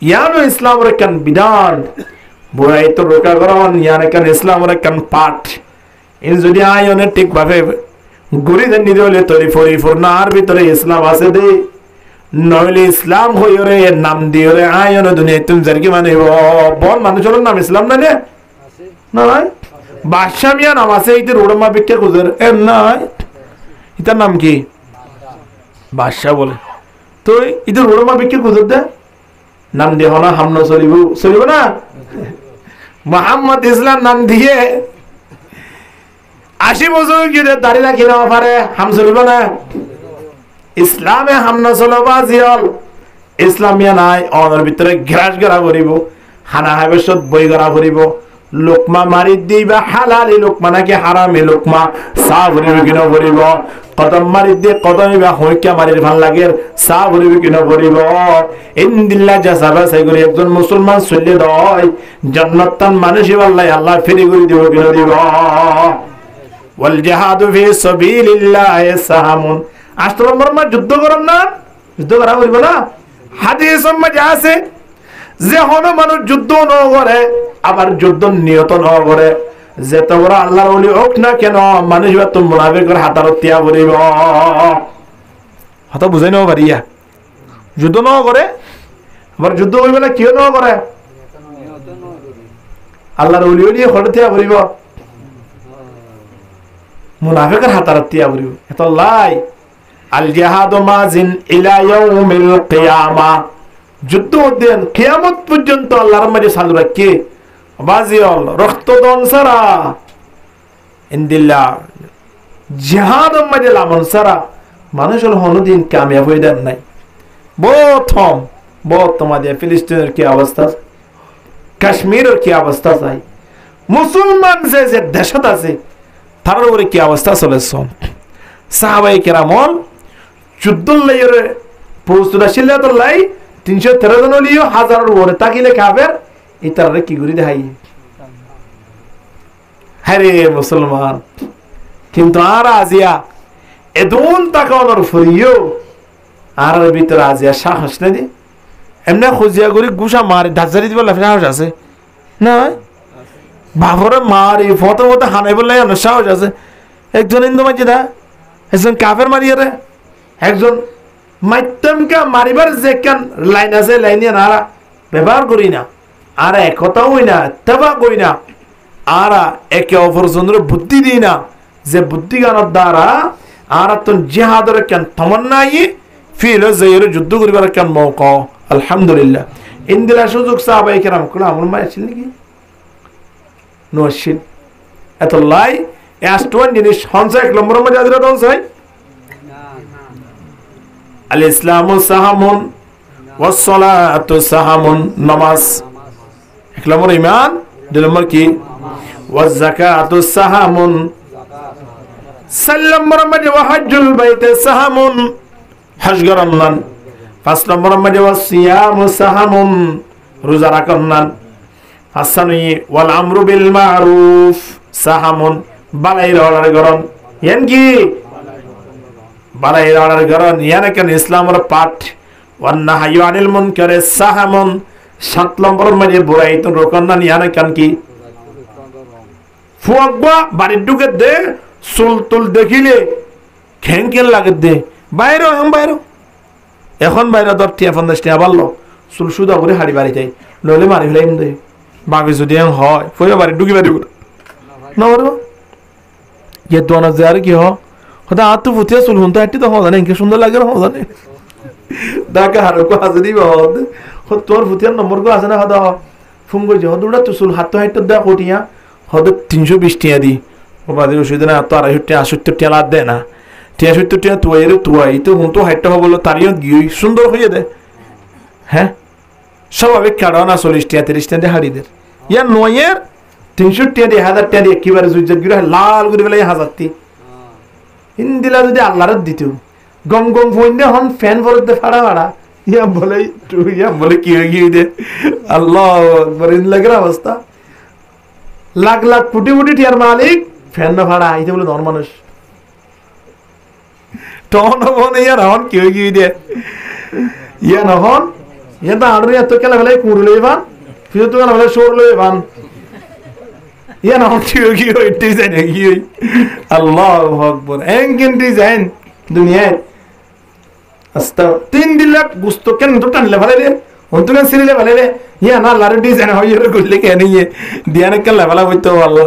ইয়ানো ইসলামের কান বিধান বুড়াই তো রোকা করন ইয়ান কান ইসলামের কান পাঠ ইন যদি আয়নে ঠিকভাবে গুরি দেন নিতে হলে তরি পরিপূর্ণ আর ভিতরে ইসলাম আছে দে নইলে ইসলাম হইরে এর নাম দিয়ে রে আয়নে দুনিয়া তুমি জারকি মানে বল মানুষের নাম ইসলাম না নে আছে না ভাই বাদশা মিয়া নাম আছে এইতে রোডমা বিক্কে গুজর এর নাই এটার নাম কি বাদশা বলে তো ইতে রোডমা বিক্কে গুজর দে নাম দিয়ে না হামনা চলিব না মোহাম্মদ ইসলাম নাম দিয়ে 80 বছর গিয়ে দাঁড়িয়ে রাখি না পারে হাম চলিব না ইসলামে হামনা চলবা জিয়ল ইসলামিয়া নাই অনের ভিতরে গ্রাস গড়া করিব হানা হাবেশত বই গড়া করিব লোকমা মারি দিবা হালালি লোকমা নাকি হারামি লোকমা সা ভরিব কিনা ভরিব কদম মারি দিয়ে কদমিবা হইকা মারির ভাল লাগে সা ভরিব কিনা ভরিব ইনদিল্লাহ জাসাবা সাই করে একজন মুসলমান চলে দয় জান্নাতান মানুষই আল্লাহ আল্লাহ ফিরি করে দিব কিনা দিব ওয়াল জিহাদু ফি সাবিলিল্লাহ সাহামুন আষ্টম নম্বর যুদ্ধ করম না যুদ্ধ করা হইব না হাদিস মধ্যে আছে যে হনো মানুষ যুদ্ধ ন করে আবার যুদ্ধ নিয়ত ন করে যে তোমরা আল্লাহর ওলি হোক না কেন মানুষ বা তুমি মুনাফিকের হাতার তিয়া ভরিব হতা বুঝাই নাও পারিয়া যুদ্ধ ন করে আবার যুদ্ধ হইব না কিয় ন করে আল্লাহর ওলি ওলি হঠাৎ তিয়া ভরিব মুনাফিকের হাতার তিয়া ভরিব এত লাই আল জিহাদু মাজিন ইলা ইয়াউমিল কিয়ামা যুদ্ধ দেন কিয়ামত পর্যন্ত আল্লাহর মাঝে চালু রাখে বাজিয়ল রক্তদান সারা ইনদিল্লাহ জিহাদ মাঝে লামন সারা মানুষের হনুদিন কামিয়াব হয়ে দেন নাই প্রথম আমাদের ফিলিস্তিনের কি অবস্থা কাশ্মীরের কি অবস্থা চাই মুসলমান যে যে দেশত আছে তার উপরে কি অবস্থা চলেছ সাহাবাই কেরামল যুদ্ধ লাইয়ের প্রস্তুত লাই 313 জন লিও হাজারের উপরে তাকিলে কাফের ইতারে কি করি দেখাই হরে মুসলমান কিন্তু আর আজিয়া এদুন তাকানোর ফরিও আর ভিতরে আজিয়া সাহস না দি এমনি খুঁজিয়া করি গুসা মারি ধাজারি দিব সাহস আছে না বাবরে মারি ফটো হানাই বললে সাহস আছে একজন ইন্দু মাঝে দা একজন কাফের মারিয়ে রে একজন মাধ্যমকে মারিবার যে কেন লাইন আছে লাইনে না ব্যবহার করি না আর একতা হই না তেবা কই না আর একে অপর জনের বুদ্ধি দিই না যে বুদ্ধি জ্ঞানের দ্বারা আর তো জিহাদের কেন তমন্নাই ফিল জয়ের যুদ্ধ করিবার কেন মৌকা আলহামদুলিল্লাহ ইন্দিরা সুযোগ সাহাবায়ে কেরাম কোন আমল মাইছিল নাকি নওশিন এত লাই এস্টওয়ান জিনিস হনসা এক নম্বর মধ্যে হাজিরা হনসাই আল ইসলামু সাহামুন ওয়াস সালাতু সাহামুন নামাজ এক নম্বর ঈমান দুই নম্বর কি ওয়াজ যাকাতু সাহামুন 4 নম্বর মধ্যে ওয়া হজ্জুল বাইতে সাহামুন হজ গরন্নান 5 নম্বর মধ্যে ওয়া সিয়ামু সাহামুন রোজা রাখন্নান হাসানি ওয়াল আমরু বিল মারুফ সাহামুন বালাই রওয়ার গরন ইয়ান কি বালাই রওয়ার গরন ইয়ান কেন ইসলামের পাঠ ওয়ান নাহয়ু আনিল মুনকারে সাহামুন 7 নম্বর মধ্যে বুরাই তো রোকন্নান ইয়ান কেন কি ফুয়াকবা বাড়ির ঢুকে দে সুলতুল দেখিলে খেঙ্কেল লাগে দে বাইরে বাইরে এখন বাইরে 10-50 টাকা বাড়লো চুল সুদা করে হাড়ি বাড়ি যাই নইলে মারি ফেলাইম দে বাকি যদি হয় ফইরা বাড়ি ঢুকি বাড়ি না বলবো ইয়ে দোনা যে আর কি হতা আতু ফুটিয়া চুল হুনতে হাঁটি তো হওয়া নেই সুন্দর লাগে না হওয়া নেই ডাকা হার কো আছে দিবা তোর ফুটিয়ার নম্বর কো আছে না হদা ফোন করছে হদুটা তো চুল হাত হাইট দেয়া কটিয়া হদ 320 টাকা দি বাদে ওষুধ না তো 268 টাকা লাদ দেয় না 73 টাকা তুই তো হুন তো হাইটটা হবলো তারিও গিয়ে সুন্দর হয়ে দে হ্যাঁ স্বাভাবিক কারণ না 40 টাকা 30 টাকা হাড়ি দে ইয়া নয়ের 300 টাকা 1000 টাকা দিয়ে একেবারে জুজ্জত গিয়ে লাল করে ফেলে 1000 টি ইন্দিলা যদি আল্লাহর দিত গম গম ফোন দে হন ফ্যান ভরে দে ফাড়া ফাড়া ইয়া বলে কি হয়ে গিয়ে দে আল্লাহু আকবার ইন লাগরা অবস্থা লাখ লাখ কোটি কোটি টিয়ার মালিক ফ্যান না ভাড়া আইতে বলে নর মানুষ টন বনে ইয়ার হন কি হয়ে গিয়ে দে ইয়া নহন ইয়া তো আড়রে এত কেলা ফেলে কুরলে বান ফিরে তো কেলা ফেলে সরলে বান ইয়া নহন কি হয়ে গিয়ে ডিজাইন হয়ে গিয়ে আল্লাহু আকবার এঙ্গেন ডিজাইন দুনিয়ায় আস্তা 3 লাখ গুস্ত কেন তো টানলে ভালে রে অন্তরে সিরিলে ভালে রে ইয়া না লারে ডিজাইন হয় এর করলে কেন ইয়ে দিয়ানে কেলা ভালো হইতো আল্লাহ